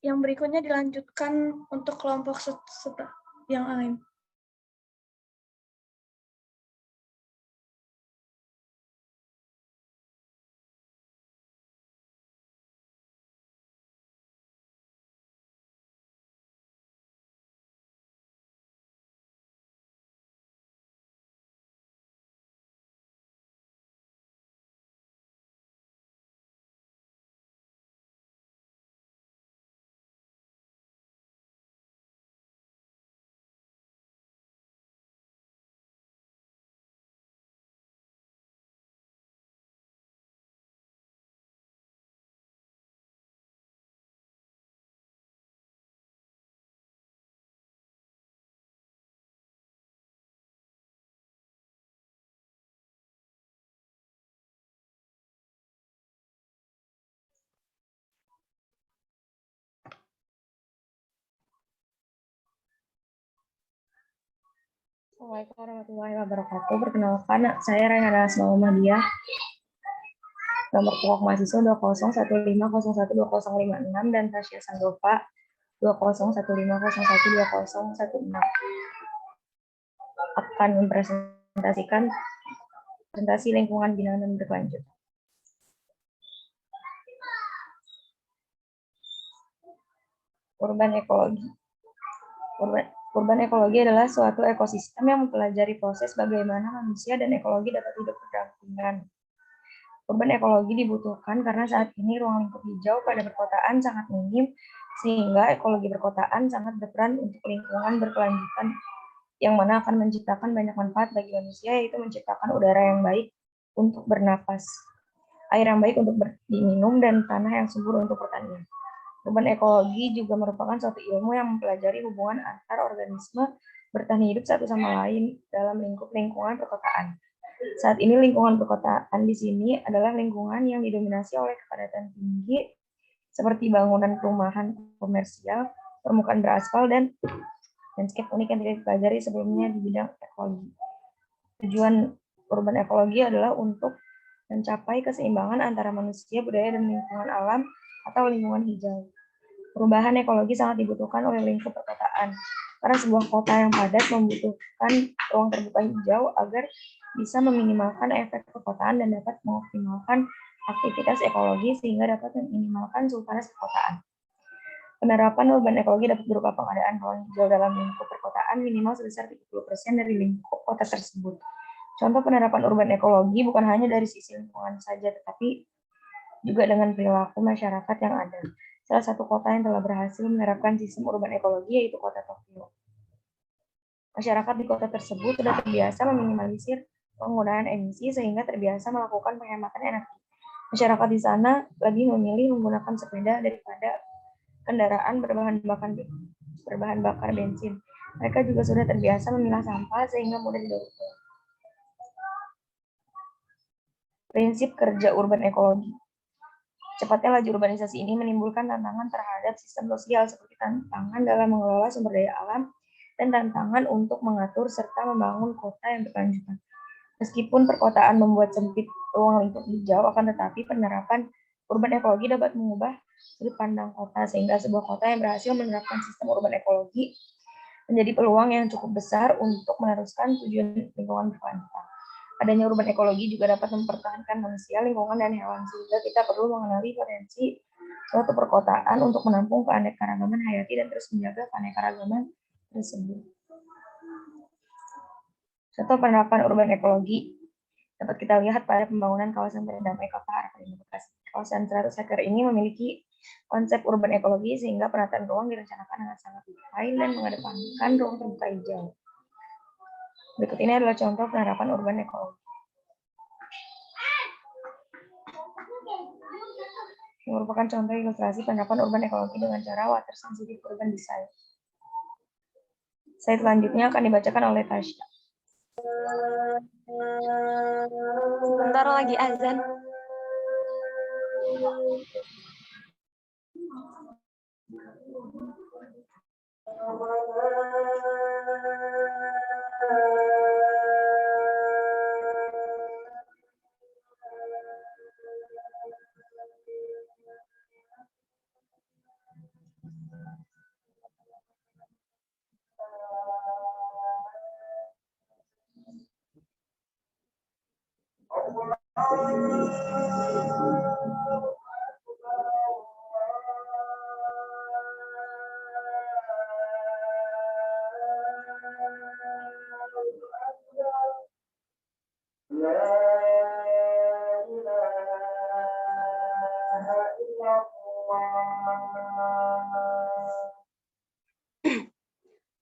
Yang berikutnya dilanjutkan untuk kelompok yang lain. Assalamualaikum warahmatullahi wabarakatuh. Perkenalkan, saya Raihana Asma Muhammadiyah. Nomor pokok mahasiswa 2015012056 dan Tasya Sandopa 2015012016 akan mempresentasikan presentasi lingkungan binaan dan berkelanjutan. Urban ekologi. Urban ekologi adalah suatu ekosistem yang mempelajari proses bagaimana manusia dan ekologi dapat hidup berdampingan. Urban ekologi dibutuhkan karena saat ini ruang lingkup hijau pada perkotaan sangat minim, sehingga ekologi perkotaan sangat berperan untuk lingkungan berkelanjutan yang mana akan menciptakan banyak manfaat bagi manusia, yaitu menciptakan udara yang baik untuk bernapas, air yang baik untuk diminum, dan tanah yang subur untuk pertanian. Urban ekologi juga merupakan suatu ilmu yang mempelajari hubungan antar organisme bertahan hidup satu sama lain dalam lingkup lingkungan perkotaan. Saat ini lingkungan perkotaan di sini adalah lingkungan yang didominasi oleh kepadatan tinggi seperti bangunan perumahan komersial, permukaan beraspal, dan landscape unik yang tidak dipelajari sebelumnya di bidang ekologi. Tujuan urban ekologi adalah untuk mencapai keseimbangan antara manusia, budaya, dan lingkungan alam atau lingkungan hijau. Perubahan ekologi sangat dibutuhkan oleh lingkup perkotaan, karena sebuah kota yang padat membutuhkan ruang terbuka hijau agar bisa meminimalkan efek perkotaan dan dapat mengoptimalkan aktivitas ekologi sehingga dapat meminimalkan suhu panas perkotaan. Penerapan urban ekologi dapat berupa pengadaan ruang hijau dalam lingkup perkotaan minimal sebesar 30% dari lingkup kota tersebut. Contoh penerapan urban ekologi bukan hanya dari sisi lingkungan saja, tetapi juga dengan perilaku masyarakat yang ada. Salah satu kota yang telah berhasil menerapkan sistem urban ekologi yaitu kota Tokyo. Masyarakat di kota tersebut sudah terbiasa meminimalisir penggunaan emisi sehingga terbiasa melakukan penghematan energi. Masyarakat di sana lebih memilih menggunakan sepeda daripada kendaraan berbahan bakar bensin. Mereka juga sudah terbiasa memilah sampah sehingga mudah didaur ulang. Prinsip kerja urban ekologi. Cepatnya laju urbanisasi ini menimbulkan tantangan terhadap sistem sosial seperti tantangan dalam mengelola sumber daya alam dan tantangan untuk mengatur serta membangun kota yang berkelanjutan. Meskipun perkotaan membuat sempit ruang lingkup hijau, akan tetapi penerapan urban ekologi dapat mengubah sudut pandang kota sehingga sebuah kota yang berhasil menerapkan sistem urban ekologi menjadi peluang yang cukup besar untuk meneruskan tujuan lingkungan berkelanjutan. Adanya urban ekologi juga dapat mempertahankan manusia, lingkungan, dan hewan, sehingga kita perlu mengenali potensi suatu perkotaan untuk menampung keanekaragaman hayati dan terus menjaga keanekaragaman tersebut. Contoh penerapan urban ekologi dapat kita lihat pada pembangunan kawasan berdamai kota Harapan Bekasi. Kawasan 100 hektar ini memiliki konsep urban ekologi sehingga penataan ruang direncanakan dengan sangat detail dan mengedepankan ruang terbuka hijau. Berikut ini adalah contoh penerapan urban ekologi. Ini merupakan contoh ilustrasi penerapan urban ekologi dengan cara water sensitive urban design. Slide selanjutnya akan dibacakan oleh Tasya. Sebentar lagi azan.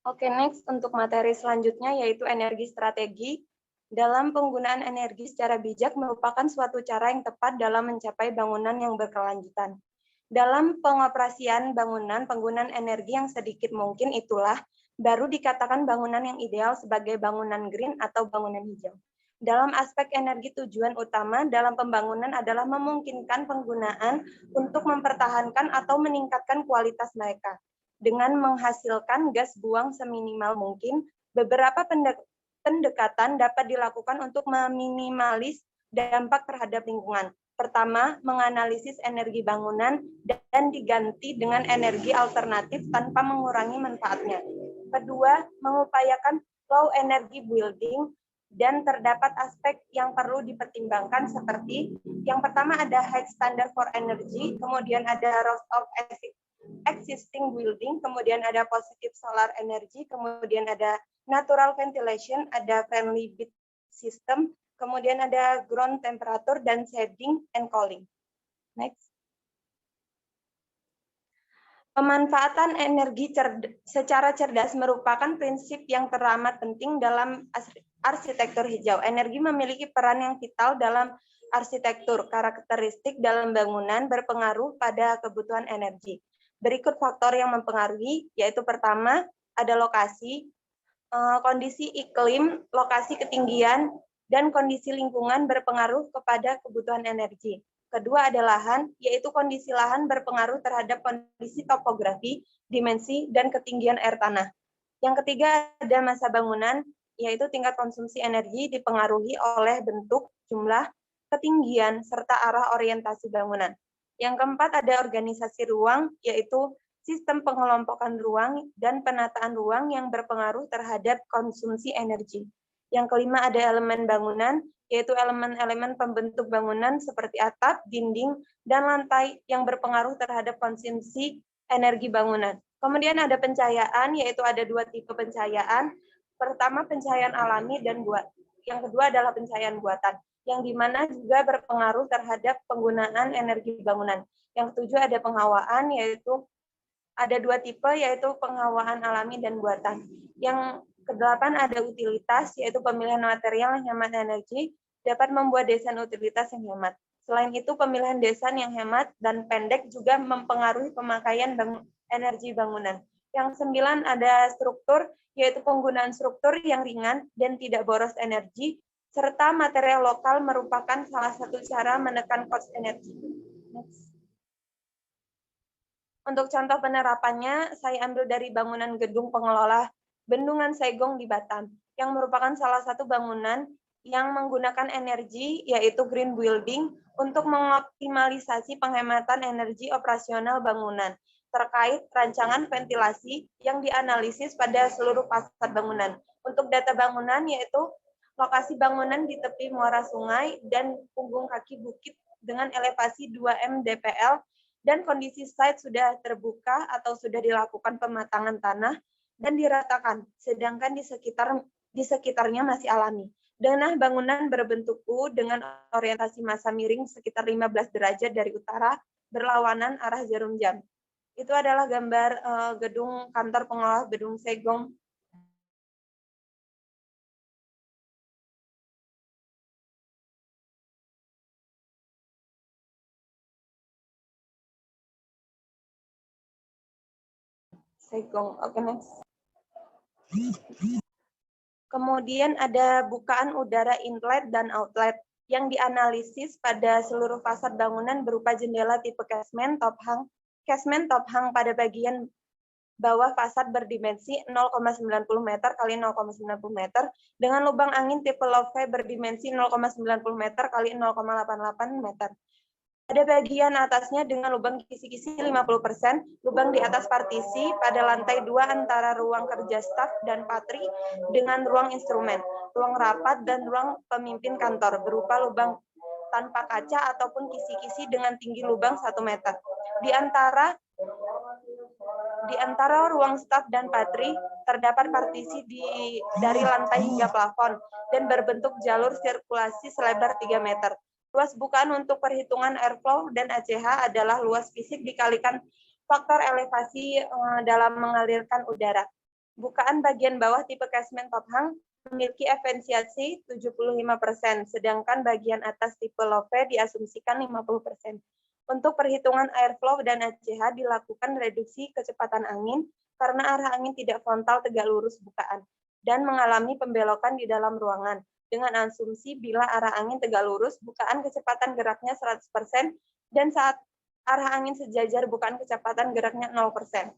Oke, next untuk materi selanjutnya yaitu energi strategi. Dalam penggunaan energi secara bijak merupakan suatu cara yang tepat dalam mencapai bangunan yang berkelanjutan. Dalam pengoperasian bangunan, penggunaan energi yang sedikit mungkin itulah baru dikatakan bangunan yang ideal sebagai bangunan green atau bangunan hijau. Dalam aspek energi, tujuan utama dalam pembangunan adalah memungkinkan penggunaan untuk mempertahankan atau meningkatkan kualitas mereka. Dengan menghasilkan gas buang seminimal mungkin, beberapa pendekatan dapat dilakukan untuk meminimalis dampak terhadap lingkungan. Pertama, menganalisis energi bangunan dan diganti dengan energi alternatif tanpa mengurangi manfaatnya. Kedua, mengupayakan low energy building dan terdapat aspek yang perlu dipertimbangkan seperti yang pertama ada high standard for energy, kemudian ada existing building, kemudian ada positive solar energy, kemudian ada natural ventilation, ada friendly beat system, kemudian ada ground temperature dan shading and cooling. Next. Pemanfaatan energi secara cerdas merupakan prinsip yang teramat penting dalam arsitektur hijau. Energi memiliki peran yang vital dalam arsitektur. Karakteristik dalam bangunan berpengaruh pada kebutuhan energi. Berikut faktor yang mempengaruhi, yaitu pertama, ada lokasi, kondisi iklim, lokasi ketinggian, dan kondisi lingkungan berpengaruh kepada kebutuhan energi. Kedua ada lahan, yaitu kondisi lahan berpengaruh terhadap kondisi topografi, dimensi, dan ketinggian air tanah. Yang ketiga ada masa bangunan, yaitu tingkat konsumsi energi dipengaruhi oleh bentuk, jumlah, ketinggian, serta arah orientasi bangunan. Yang keempat ada organisasi ruang, yaitu sistem pengelompokan ruang dan penataan ruang yang berpengaruh terhadap konsumsi energi. Yang kelima ada elemen bangunan, yaitu elemen-elemen pembentuk bangunan seperti atap, dinding, dan lantai yang berpengaruh terhadap konsumsi energi bangunan. Kemudian ada pencahayaan, yaitu ada dua tipe pencahayaan. Pertama pencahayaan alami dan yang kedua adalah pencahayaan buatan, yang dimana juga berpengaruh terhadap penggunaan energi bangunan. Yang ketujuh ada penghawaan, yaitu ada dua tipe, yaitu penghawaan alami dan buatan. Yang kedelapan ada utilitas, yaitu pemilihan material yang hemat energi dapat membuat desain utilitas yang hemat. Selain itu, pemilihan desain yang hemat dan pendek juga mempengaruhi pemakaian energi bangunan. Yang sembilan ada struktur, yaitu penggunaan struktur yang ringan dan tidak boros energi, serta material lokal merupakan salah satu cara menekan cost energi. Next. Untuk contoh penerapannya, saya ambil dari bangunan gedung pengelola Bendungan Saigong di Batam, yang merupakan salah satu bangunan yang menggunakan energi, yaitu green building, untuk mengoptimalisasi penghematan energi operasional bangunan, terkait rancangan ventilasi yang dianalisis pada seluruh fasad bangunan. Untuk data bangunan, yaitu lokasi bangunan di tepi muara sungai dan punggung kaki bukit dengan elevasi 2 mdpl, dan kondisi site sudah terbuka atau sudah dilakukan pematangan tanah dan diratakan, sedangkan di sekitarnya masih alami. Denah bangunan berbentuk U dengan orientasi massa miring sekitar 15 derajat dari utara, berlawanan arah jarum jam. Itu adalah gambar gedung kantor pengelola Bendungan Saigong. Saigong. Oke, next. Kemudian ada bukaan udara inlet dan outlet yang dianalisis pada seluruh fasad bangunan berupa jendela tipe casement top hang. Casement top hang pada bagian bawah fasad berdimensi 0,90 meter kali 0,90 meter dengan lubang angin tipe Louvre berdimensi 0,90 meter kali 0,88 meter. Pada bagian atasnya dengan lubang kisi-kisi 50%, lubang di atas partisi pada lantai 2 antara ruang kerja staf dan patri dengan ruang instrumen, ruang rapat, dan ruang pemimpin kantor berupa lubang tanpa kaca ataupun kisi-kisi dengan tinggi lubang 1 meter. Di antara ruang staf dan patri terdapat partisi dari lantai hingga plafon dan berbentuk jalur sirkulasi selebar 3 meter. Luas bukaan untuk perhitungan airflow dan ACH adalah luas fisik dikalikan faktor elevasi dalam mengalirkan udara. Bukaan bagian bawah tipe casement top hang memiliki efisiensi 75%, sedangkan bagian atas tipe Louvre diasumsikan 50%. Untuk perhitungan airflow dan ACH dilakukan reduksi kecepatan angin karena arah angin tidak frontal tegak lurus bukaan dan mengalami pembelokan di dalam ruangan. Dengan asumsi bila arah angin tegak lurus, bukaan kecepatan geraknya 100%, dan saat arah angin sejajar, bukaan kecepatan geraknya 0%.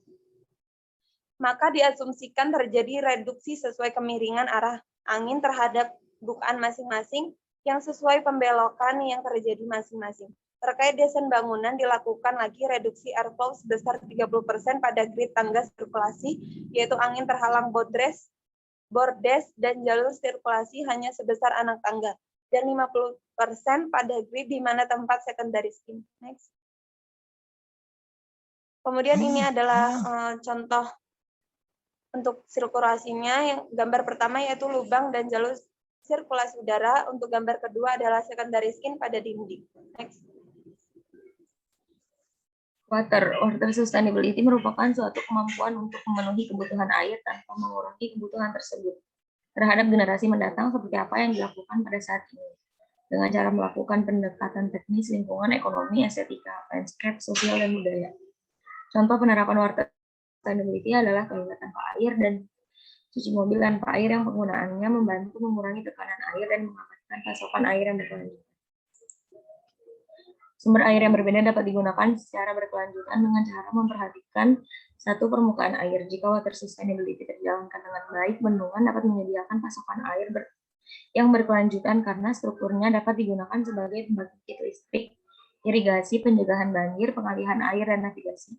Maka diasumsikan terjadi reduksi sesuai kemiringan arah angin terhadap bukaan masing-masing yang sesuai pembelokan yang terjadi masing-masing. Terkait desain bangunan, dilakukan lagi reduksi airflow sebesar 30% pada grid tangga sirkulasi, yaitu angin terhalang bordes dan jalur sirkulasi hanya sebesar anak tangga, dan 50% pada grid di mana tempat secondary skin. Next. Kemudian ini adalah contoh untuk sirkulasinya. Yang gambar pertama yaitu lubang dan jalur sirkulasi udara. Untuk gambar kedua adalah secondary skin pada dinding. Next. Water sustainability merupakan suatu kemampuan untuk memenuhi kebutuhan air tanpa mengurangi kebutuhan tersebut terhadap generasi mendatang seperti apa yang dilakukan pada saat ini. Dengan cara melakukan pendekatan teknis, lingkungan, ekonomi, estetika, landscape, sosial, dan budaya. Contoh penerapan water sustainability adalah toilet tanpa air dan cuci mobil tanpa air yang penggunaannya membantu mengurangi tekanan air dan mengamankan pasokan air yang berkelanjutan. Sumber air yang berbeda dapat digunakan secara berkelanjutan dengan cara memperhatikan satu permukaan air. Jika water sustainability terjalankan dengan baik, bendungan dapat menyediakan pasokan air yang berkelanjutan karena strukturnya dapat digunakan sebagai pembangkit listrik, irigasi, pencegahan banjir, pengalihan air, dan navigasi.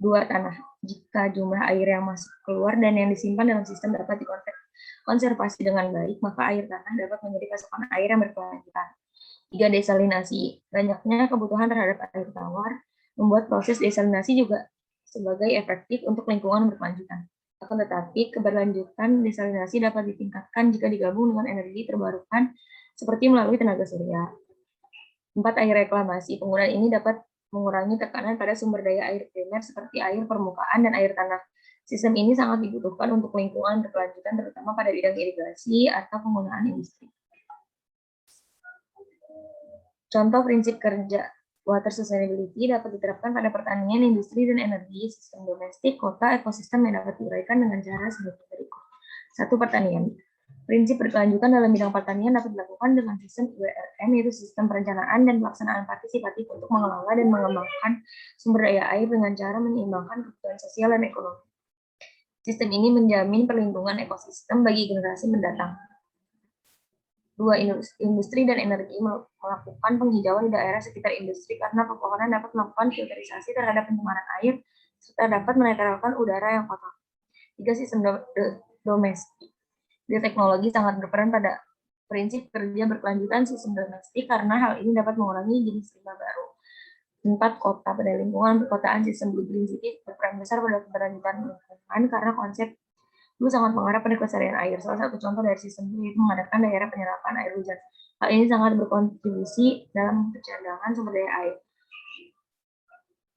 2. Tanah. Jika jumlah air yang masuk keluar dan yang disimpan dalam sistem dapat dikonservasi dengan baik, maka air tanah dapat menjadi pasokan air yang berkelanjutan. 3. Desalinasi. Banyaknya kebutuhan terhadap air tawar membuat proses desalinasi juga sebagai efektif untuk lingkungan berkelanjutan. Akan tetapi, keberlanjutan desalinasi dapat ditingkatkan jika digabung dengan energi terbarukan seperti melalui tenaga surya. 4. Air reklamasi. Penggunaan ini dapat mengurangi tekanan pada sumber daya air primer seperti air permukaan dan air tanah. Sistem ini sangat dibutuhkan untuk lingkungan berkelanjutan, terutama pada bidang irigasi atau penggunaan industri. Contoh prinsip kerja water sustainability dapat diterapkan pada pertanian, industri, dan energi, sistem domestik, kota, ekosistem yang dapat diuraikan dengan cara sebagai berikut. 1. Pertanian. Prinsip berkelanjutan dalam bidang pertanian dapat dilakukan dengan sistem IWRM, yaitu sistem perencanaan dan pelaksanaan partisipatif untuk mengelola dan mengembangkan sumber daya air dengan cara menyeimbangkan kebutuhan sosial dan ekonomi. Sistem ini menjamin perlindungan ekosistem bagi generasi mendatang. 2. Industri dan energi melakukan penghijauan di daerah sekitar industri karena pepohonan dapat melakukan filterisasi terhadap pencemaran air serta dapat menetralkan udara yang kotor. 3. Sistem domestik. Bioteknologi sangat berperan pada prinsip kerja berkelanjutan sistem domestik karena hal ini dapat mengurangi jenis limbah baru. 4. Kota. Pada lingkungan perkotaan, sistem Green City berperan besar pada keberlanjutan lingkungan karena konsep itu sangat mengarah pada kelestarian air. Salah satu contoh dari sistem itu mengadakan daerah penyerapan air hujan. Hal ini sangat berkontribusi dalam pencadangan sumber daya air.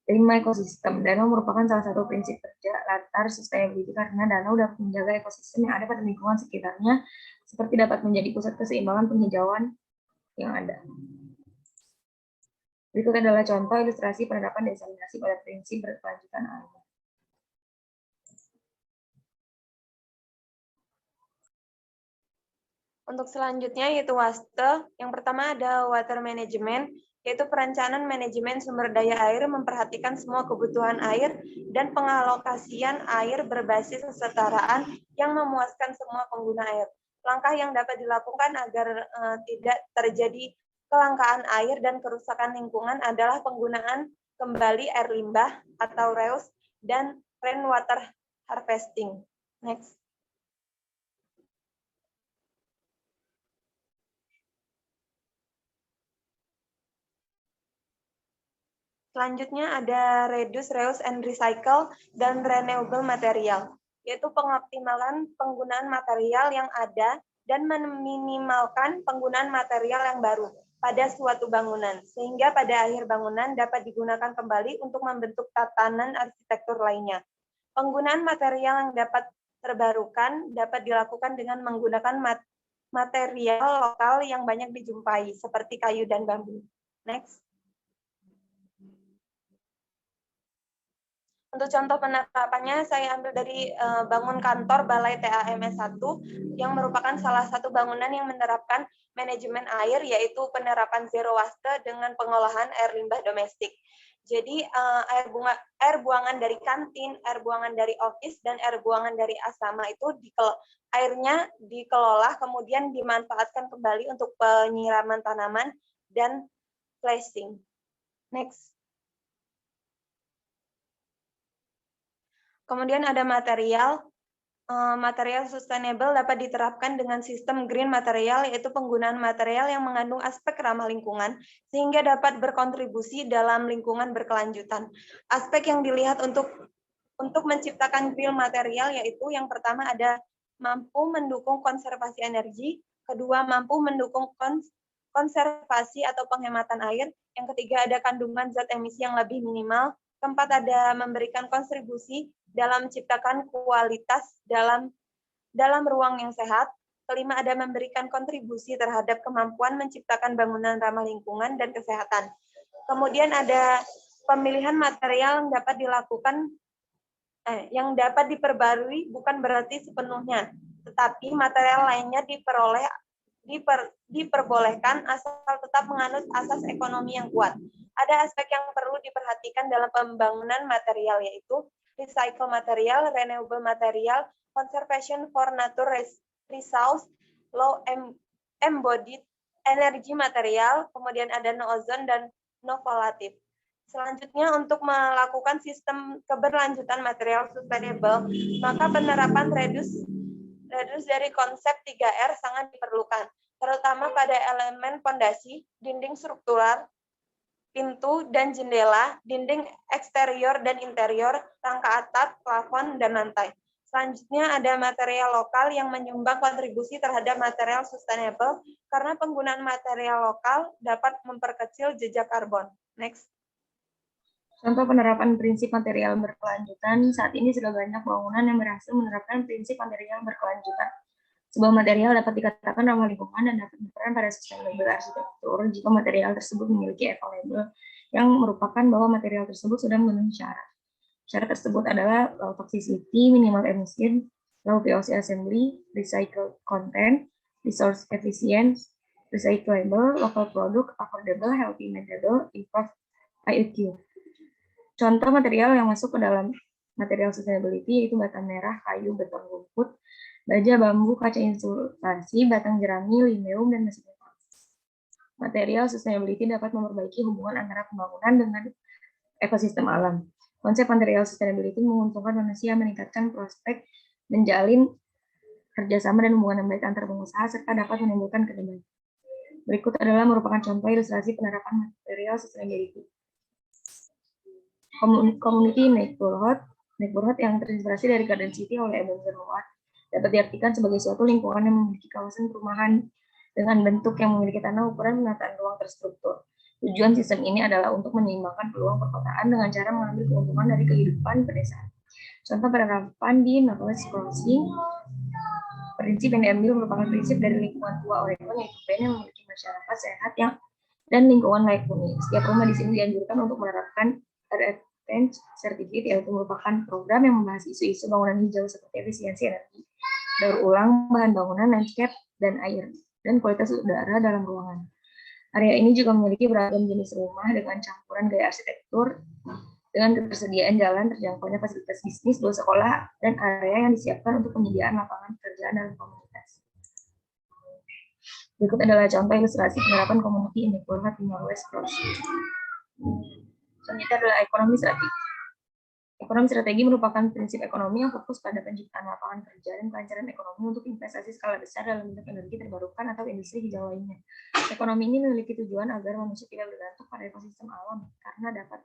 5. Ekosistem. Danau merupakan salah satu prinsip kerja latar sustainability karena danau dapat menjaga ekosistem yang ada pada lingkungan sekitarnya, seperti dapat menjadi pusat keseimbangan penghijauan yang ada. Berikut adalah contoh ilustrasi penerapan desalinasi pada prinsip berkelanjutan air. Untuk selanjutnya yaitu WASTE. Yang pertama ada water management, yaitu perencanaan manajemen sumber daya air, memperhatikan semua kebutuhan air dan pengalokasian air berbasis kesetaraan yang memuaskan semua pengguna air. Langkah yang dapat dilakukan agar tidak terjadi kelangkaan air dan kerusakan lingkungan adalah penggunaan kembali air limbah atau reuse dan rainwater harvesting. Next. Selanjutnya ada reduce, reuse, and recycle, dan renewable material, yaitu pengoptimalan penggunaan material yang ada dan meminimalkan penggunaan material yang baru pada suatu bangunan, sehingga pada akhir bangunan dapat digunakan kembali untuk membentuk tatanan arsitektur lainnya. Penggunaan material yang dapat terbarukan dapat dilakukan dengan menggunakan material lokal yang banyak dijumpai, seperti kayu dan bambu. Next. Untuk contoh penerapannya, saya ambil dari bangun kantor Balai TAMS 1, yang merupakan salah satu bangunan yang menerapkan manajemen air, yaitu penerapan zero waste dengan pengolahan air limbah domestik. Jadi air buangan dari kantin, air buangan dari office, dan air buangan dari asrama itu airnya dikelola, kemudian dimanfaatkan kembali untuk penyiraman tanaman dan flashing. Next. Kemudian ada material. material sustainable dapat diterapkan dengan sistem green material, yaitu penggunaan material yang mengandung aspek ramah lingkungan, sehingga dapat berkontribusi dalam lingkungan berkelanjutan. Aspek yang dilihat untuk menciptakan green material, yaitu yang pertama ada mampu mendukung konservasi energi, kedua mampu mendukung konservasi atau penghematan air, yang ketiga ada kandungan zat emisi yang lebih minimal, keempat ada memberikan kontribusi dalam menciptakan kualitas dalam ruang yang sehat, kelima ada memberikan kontribusi terhadap kemampuan menciptakan bangunan ramah lingkungan dan kesehatan. Kemudian ada pemilihan material yang dapat diperbarui bukan berarti sepenuhnya, tetapi material lainnya diperbolehkan asal tetap menganut asas ekonomi yang kuat. Ada aspek yang perlu diperhatikan dalam pembangunan material, yaitu recycle material, renewable material, conservation for nature resource, low embodied energy material, kemudian ada no ozone dan no volatile. Selanjutnya, untuk melakukan sistem keberlanjutan material sustainable, maka penerapan reduce dari konsep 3R sangat diperlukan, terutama pada elemen fondasi, dinding struktural, pintu dan jendela, dinding eksterior dan interior, rangka atap, plafon, dan lantai. Selanjutnya ada material lokal yang menyumbang kontribusi terhadap material sustainable karena penggunaan material lokal dapat memperkecil jejak karbon. Next. Contoh penerapan prinsip material berkelanjutan, saat ini sudah banyak bangunan yang berhasil menerapkan prinsip material berkelanjutan. Sebuah material dapat dikatakan ramah lingkungan dan dapat berperan pada sustainable arsitektur jika material tersebut memiliki eco-label yang merupakan bahwa material tersebut sudah memenuhi syarat. Syarat tersebut adalah low toxicity, minimal emission, low VOC assembly, recycled content, resource efficient, recyclable, local product, affordable, healthy material, improved IEQ. Contoh material yang masuk ke dalam material sustainability yaitu bata merah, kayu, beton rumput, baja, bambu, kaca insulasi, batang jerami, linoleum, dan mesin metal. Material sustainability dapat memperbaiki hubungan antara pembangunan dengan ekosistem alam. Konsep material sustainability menguntungkan manusia, meningkatkan prospek, menjalin kerjasama dan hubungan yang baik antar pengusaha, serta dapat menimbulkan kedamaian. Berikut adalah merupakan contoh ilustrasi penerapan material sustainability. Community neighborhood yang terinspirasi dari Garden City oleh Ebenezer Howard dapat diartikan sebagai suatu lingkungan yang memiliki kawasan perumahan dengan bentuk yang memiliki tanah ukuran penataan ruang terstruktur. Tujuan sistem ini adalah untuk menyeimbangkan peluang perkotaan dengan cara mengambil keuntungan dari kehidupan pedesaan. Contoh penerapan di Northwest Crossing, prinsip yang diambil merupakan prinsip dari lingkungan tua Oregon, yaitu Ben yang memiliki masyarakat sehat dan lingkungan layak huni. Setiap rumah di sini dianjurkan untuk menerapkan RFTENCH Certificate, yaitu merupakan program yang membahas isu-isu bangunan hijau seperti efisiensi energi, daur ulang bahan bangunan, landscape, dan air, dan kualitas udara dalam ruangan. Area ini juga memiliki beragam jenis rumah dengan campuran gaya arsitektur, dengan ketersediaan jalan, terjangkaunya fasilitas bisnis, 2 sekolah, dan area yang disiapkan untuk penyediaan lapangan pekerjaan dalam komunitas. Berikut adalah contoh ilustrasi penerapan community neighborhood di Northwest Crossing. Selanjutnya adalah ekonomi strategi. Ekonomi strategi merupakan prinsip ekonomi yang fokus pada penciptaan lapangan kerja dan kelancaran ekonomi untuk investasi skala besar dalam bentuk energi terbarukan atau industri hijau lainnya. Ekonomi ini memiliki tujuan agar manusia tidak bergantung pada ekosistem alam karena dapat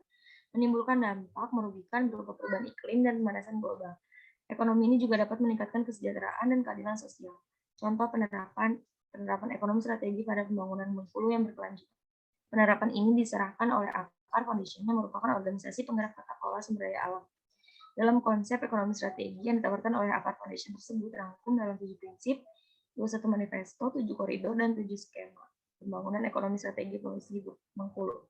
menimbulkan dampak merugikan berupa perubahan iklim dan pemanasan global. Ekonomi ini juga dapat meningkatkan kesejahteraan dan keadilan sosial. Contoh penerapan ekonomi strategi pada pembangunan Bengkulu yang berkelanjutan. Penerapan ini diserahkan oleh Akar Foundation yang merupakan organisasi penggerak tata kelola sumber daya alam. Dalam konsep ekonomi strategi yang ditawarkan oleh Akar Foundation tersebut terangkum dalam 7 prinsip, 21 manifesto, 7 koridor, dan 7 skema pembangunan ekonomi strategi Provinsi Bengkulu.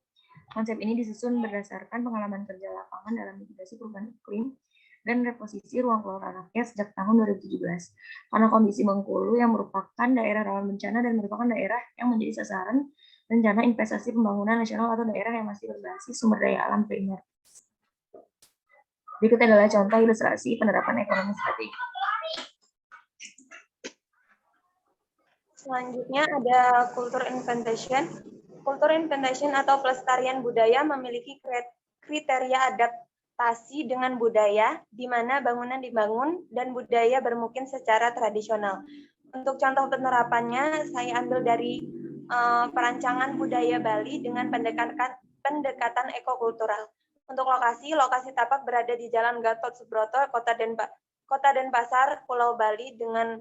Konsep ini disusun berdasarkan pengalaman kerja lapangan dalam mitigasi perubahan iklim dan reposisi ruang kelola rakyat sejak tahun 2017. Karena kondisi Bengkulu yang merupakan daerah rawan bencana dan merupakan daerah yang menjadi sasaran rencana investasi pembangunan nasional atau daerah yang masih berbasis sumber daya alam primer. Berikut adalah contoh ilustrasi penerapan ekonomi strategi. Selanjutnya ada culture inventation. Culture inventation atau pelestarian budaya memiliki kriteria adaptasi dengan budaya, di mana bangunan dibangun dan budaya bermukim secara tradisional. Untuk contoh penerapannya, saya ambil dari perancangan budaya Bali dengan pendekatan ekokultural. Untuk lokasi tapak berada di Jalan Gatot Subroto, Kota Denpasar, Pulau Bali dengan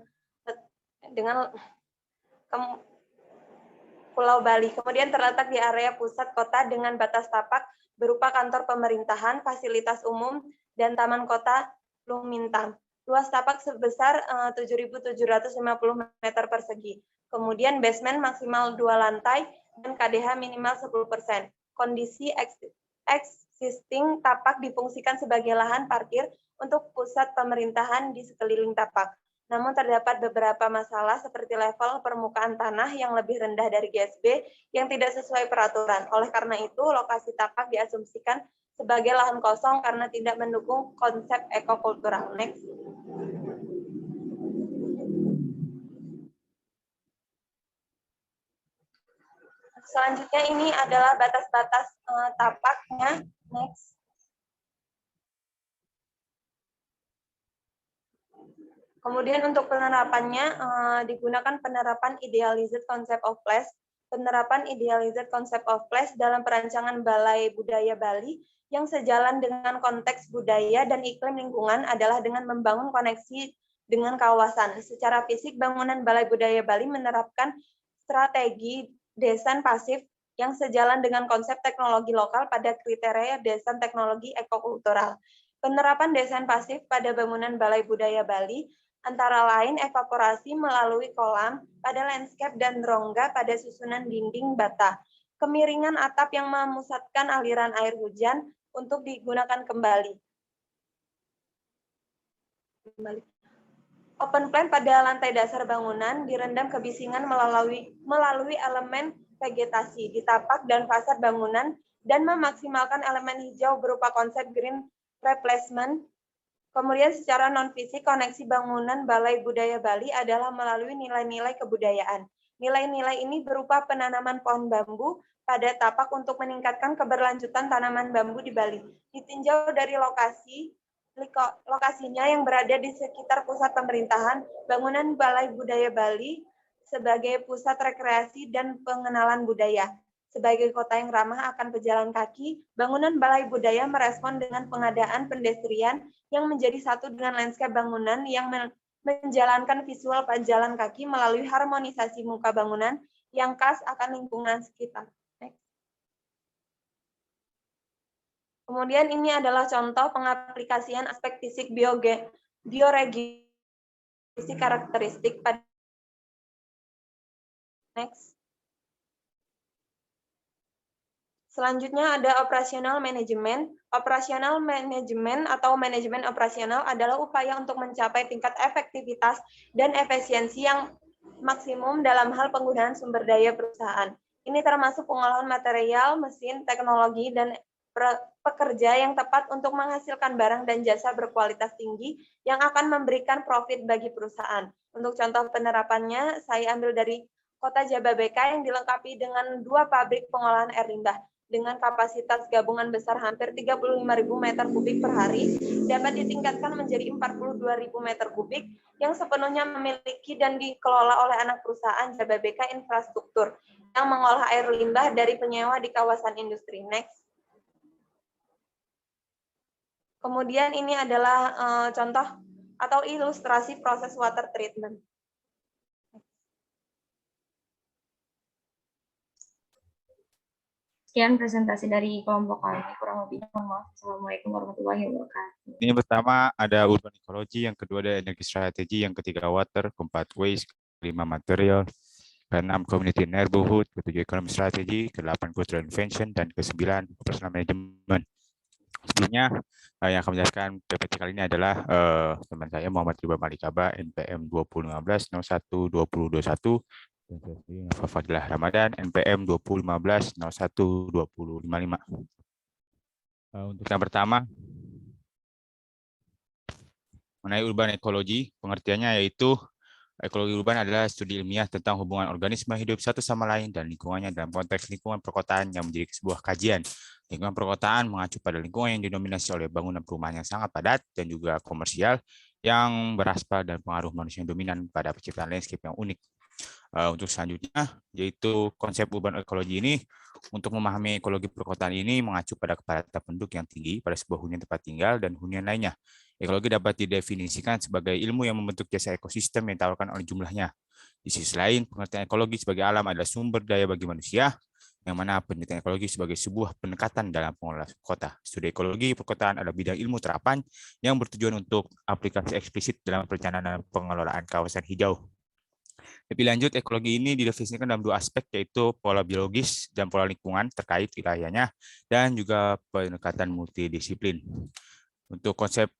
Pulau Bali. Kemudian terletak di area pusat kota dengan batas tapak berupa kantor pemerintahan, fasilitas umum, dan taman kota Lumintang. Luas tapak sebesar 7.750 meter persegi. Kemudian basement maksimal 2 lantai dan KDH minimal 10%. Kondisi existing tapak difungsikan sebagai lahan parkir untuk pusat pemerintahan di sekeliling tapak. Namun terdapat beberapa masalah seperti level permukaan tanah yang lebih rendah dari GSB yang tidak sesuai peraturan. Oleh karena itu, lokasi tapak diasumsikan sebagai lahan kosong karena tidak mendukung konsep ekokultural. Next. Selanjutnya ini adalah batas-batas tapaknya. Next. Kemudian untuk penerapannya digunakan penerapan idealized concept of place. Penerapan idealized concept of place dalam perancangan Balai Budaya Bali yang sejalan dengan konteks budaya dan iklim lingkungan adalah dengan membangun koneksi dengan kawasan. Secara fisik, bangunan Balai Budaya Bali menerapkan strategi desain pasif yang sejalan dengan konsep teknologi lokal pada kriteria desain teknologi ekokultural. Penerapan desain pasif pada bangunan Balai Budaya Bali antara lain evaporasi melalui kolam pada landscape dan rongga pada susunan dinding bata. Kemiringan atap yang memusatkan aliran air hujan untuk digunakan kembali. Open plan pada lantai dasar bangunan direndam kebisingan melalui elemen vegetasi di tapak dan fasad bangunan dan memaksimalkan elemen hijau berupa konsep green replacement. Kemudian secara non-fisik, koneksi bangunan Balai Budaya Bali adalah melalui nilai-nilai kebudayaan. Nilai-nilai ini berupa penanaman pohon bambu pada tapak untuk meningkatkan keberlanjutan tanaman bambu di Bali. Ditinjau dari lokasinya yang berada di sekitar pusat pemerintahan, bangunan Balai Budaya Bali sebagai pusat rekreasi dan pengenalan budaya. Sebagai kota yang ramah akan pejalan kaki, bangunan Balai Budaya merespon dengan pengadaan pedestrian yang menjadi satu dengan landscape bangunan yang menjalankan visual pejalan kaki melalui harmonisasi muka bangunan yang khas akan lingkungan sekitar. Next. Kemudian ini adalah contoh pengaplikasian aspek fisik bioregisi karakteristik pada next. Selanjutnya ada operasional manajemen. Operasional manajemen atau manajemen operasional adalah upaya untuk mencapai tingkat efektivitas dan efisiensi yang maksimum dalam hal penggunaan sumber daya perusahaan. Ini termasuk pengolahan material, mesin, teknologi, dan pekerja yang tepat untuk menghasilkan barang dan jasa berkualitas tinggi yang akan memberikan profit bagi perusahaan. Untuk contoh penerapannya, saya ambil dari Kota Jababeka yang dilengkapi dengan 2 pabrik pengolahan air limbah dengan kapasitas gabungan besar hampir 35.000 meter kubik per hari dapat ditingkatkan menjadi 42.000 meter kubik yang sepenuhnya memiliki dan dikelola oleh anak perusahaan Jababeka Infrastruktur yang mengolah air limbah dari penyewa di kawasan industri. Next. Kemudian ini adalah contoh atau ilustrasi proses water treatment. Sekian presentasi dari kelompok kami. Kurang lebihnya mohon maaf. Assalamualaikum warahmatullahi wabarakatuh. Ini pertama ada urban ecology, yang kedua ada energi strategi, yang ketiga water, keempat waste, kelima material, keenam community neighborhood, ketujuh economic strategy, ke-8 cultural invention, dan ke-9 personal management. Sebelumnya yang akan menjelaskan PPT kali ini adalah teman saya Muhammad Riba Malikaba, NPM 2015 01 2021. Fadilah Ramadan, NPM 2015 01 2055. Untuk yang pertama, mengenai urban ecology, pengertiannya yaitu Ekologi urban adalah studi ilmiah tentang hubungan organisme hidup satu sama lain dan lingkungannya dalam konteks lingkungan perkotaan yang menjadi sebuah kajian. Lingkungan perkotaan mengacu pada lingkungan yang didominasi oleh bangunan perumahan yang sangat padat dan juga komersial yang beraspal dan pengaruh manusia yang dominan pada penciptaan landscape yang unik. Untuk selanjutnya, yaitu konsep urban ekologi ini untuk memahami ekologi perkotaan ini mengacu pada kepadatan penduduk yang tinggi pada sebuah hunian tempat tinggal dan hunian lainnya. Ekologi dapat didefinisikan sebagai ilmu yang membentuk jasa ekosistem yang ditawarkan oleh jumlahnya. Di sisi lain, pengertian ekologi sebagai alam adalah sumber daya bagi manusia, yang mana penelitian ekologi sebagai sebuah pendekatan dalam pengelolaan kota. Studi ekologi perkotaan adalah bidang ilmu terapan yang bertujuan untuk aplikasi eksplisit dalam perencanaan pengelolaan kawasan hijau. Lebih lanjut, ekologi ini didefinisikan dalam dua aspek, yaitu pola biologis dan pola lingkungan terkait wilayahnya, dan juga pendekatan multidisiplin. Untuk konsep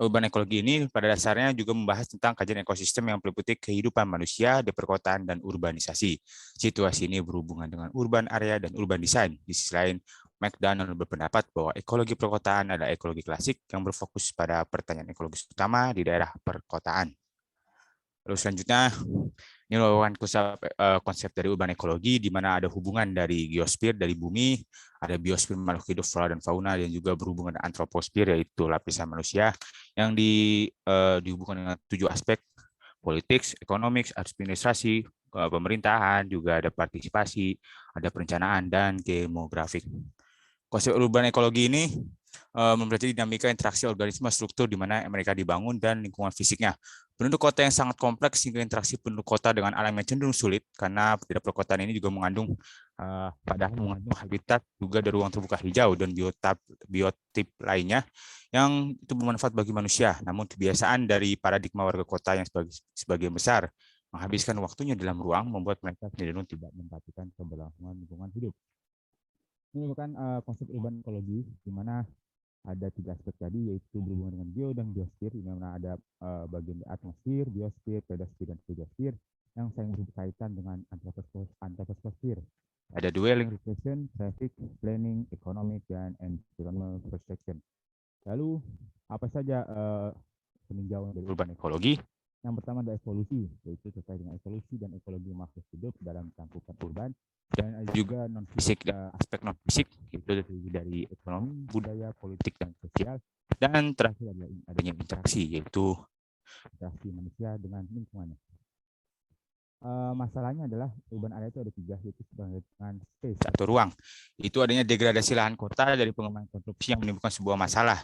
urban ekologi ini pada dasarnya juga membahas tentang kajian ekosistem yang meliputi kehidupan manusia di perkotaan dan urbanisasi. Situasi ini berhubungan dengan urban area dan urban design. Di sisi lain, McDonald berpendapat bahwa ekologi perkotaan adalah ekologi klasik yang berfokus pada pertanyaan ekologis utama di daerah perkotaan. Lalu selanjutnya, ini merupakan konsep dari urban ekologi, di mana ada hubungan dari geosfer, dari bumi, ada biosfer makhluk hidup, flora dan fauna, dan juga berhubungan dengan antroposfer, yaitu lapisan manusia, yang dihubungkan dengan 7 aspek: politik, ekonomi, administrasi, pemerintahan, juga ada partisipasi, ada perencanaan, dan demografik. Konsep urban ekologi ini mempelajari dinamika interaksi organisme struktur di mana mereka dibangun dan lingkungan fisiknya. Penduduk kota yang sangat kompleks sehingga interaksi penduduk kota dengan alam yang cenderung sulit karena daerah perkotaan ini juga mengandung habitat juga dari ruang terbuka hijau dan biotip lainnya yang itu bermanfaat bagi manusia. Namun kebiasaan dari paradigma warga kota yang sebagian besar menghabiskan waktunya dalam ruang membuat mereka cenderung tidak memperhatikan keberlangsungan lingkungan hidup. Ini merupakan konsep urban ekologi di mana ada 3 aspek tadi, yaitu berhubungan dengan geo dan biosfer, di mana ada bagian atmosfer, biosfer, pedosfer, dan hidrosfer yang saling berkaitan dengan antroposfer. Ada dwelling location, traffic, planning, economic, dan environmental protection. Lalu, apa saja peninjauan dari urban ekologi? Yang pertama ada evolusi, yaitu terkait dengan evolusi dan ekologi makhluk hidup dalam cakupan urban. Dan ada juga non-fisik, aspek non-fisik, yaitu dari ekonomi, budaya, politik, dan sosial. Dan terakhir adalah adanya interaksi, yaitu interaksi manusia dengan lingkungannya. Masalahnya adalah urban area itu ada 3, yaitu dengan space atau ruang. Itu adanya degradasi lahan kota dari pengembangan konstruksi yang menimbulkan sebuah masalah.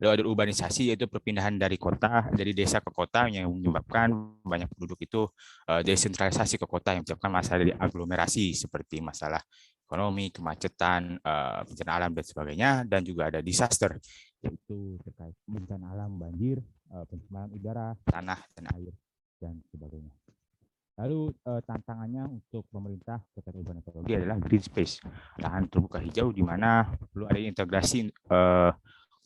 Lalu ada urbanisasi, yaitu perpindahan dari kota, dari desa ke kota yang menyebabkan banyak penduduk itu desentralisasi ke kota yang menyebabkan masalah dari aglomerasi seperti masalah ekonomi, kemacetan, bencana alam dan sebagainya, dan juga ada disaster, yaitu terkait bencana alam, banjir, pencemaran udara, tanah dan air dan sebagainya. Lalu tantangannya untuk pemerintah terkait urban ekologi adalah green space, lahan terbuka hijau, di mana perlu ada integrasi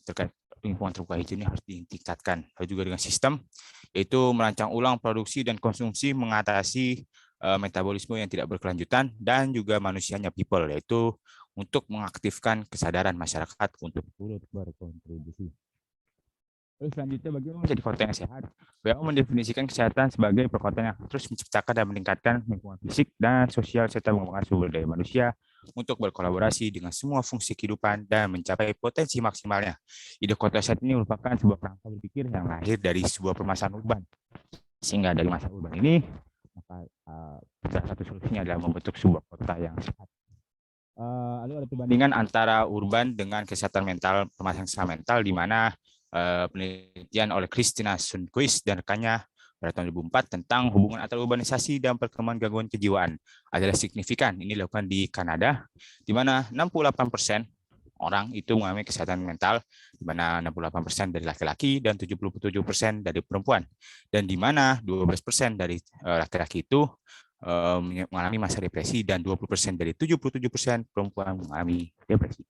terkait lingkungan terbuka hijau ini harus ditingkatkan. Lalu juga dengan sistem, yaitu merancang ulang produksi dan konsumsi, mengatasi metabolisme yang tidak berkelanjutan, dan juga manusianya people, yaitu untuk mengaktifkan kesadaran masyarakat untuk turut berkontribusi. Lalu selanjutnya, bagaimana menjadi kota yang sehat? WHO mendefinisikan kesehatan sebagai perkotaan yang terus menciptakan dan meningkatkan lingkungan fisik dan sosial serta mengembangkan sumber daya manusia untuk berkolaborasi dengan semua fungsi kehidupan dan mencapai potensi maksimalnya. Ide kota sehat ini merupakan sebuah kerangka berpikir yang lahir dari sebuah permasalahan urban. Sehingga dari masalah urban ini, maka salah satu solusinya adalah membentuk sebuah kota yang sehat. Lalu ada perbandingan antara urban dengan kesehatan mental, permasalahan kesehatan mental, di mana penelitian oleh Christina Sundquist dan rekannya pada tahun 2004 tentang hubungan antara urbanisasi dan perkembangan gangguan kejiwaan adalah signifikan. Ini dilakukan di Kanada, di mana 68% orang itu mengalami kesehatan mental, di mana 68% dari laki-laki dan 77% dari perempuan, dan di mana 12% dari laki-laki itu mengalami masa depresi dan 20% dari 77% perempuan mengalami depresi.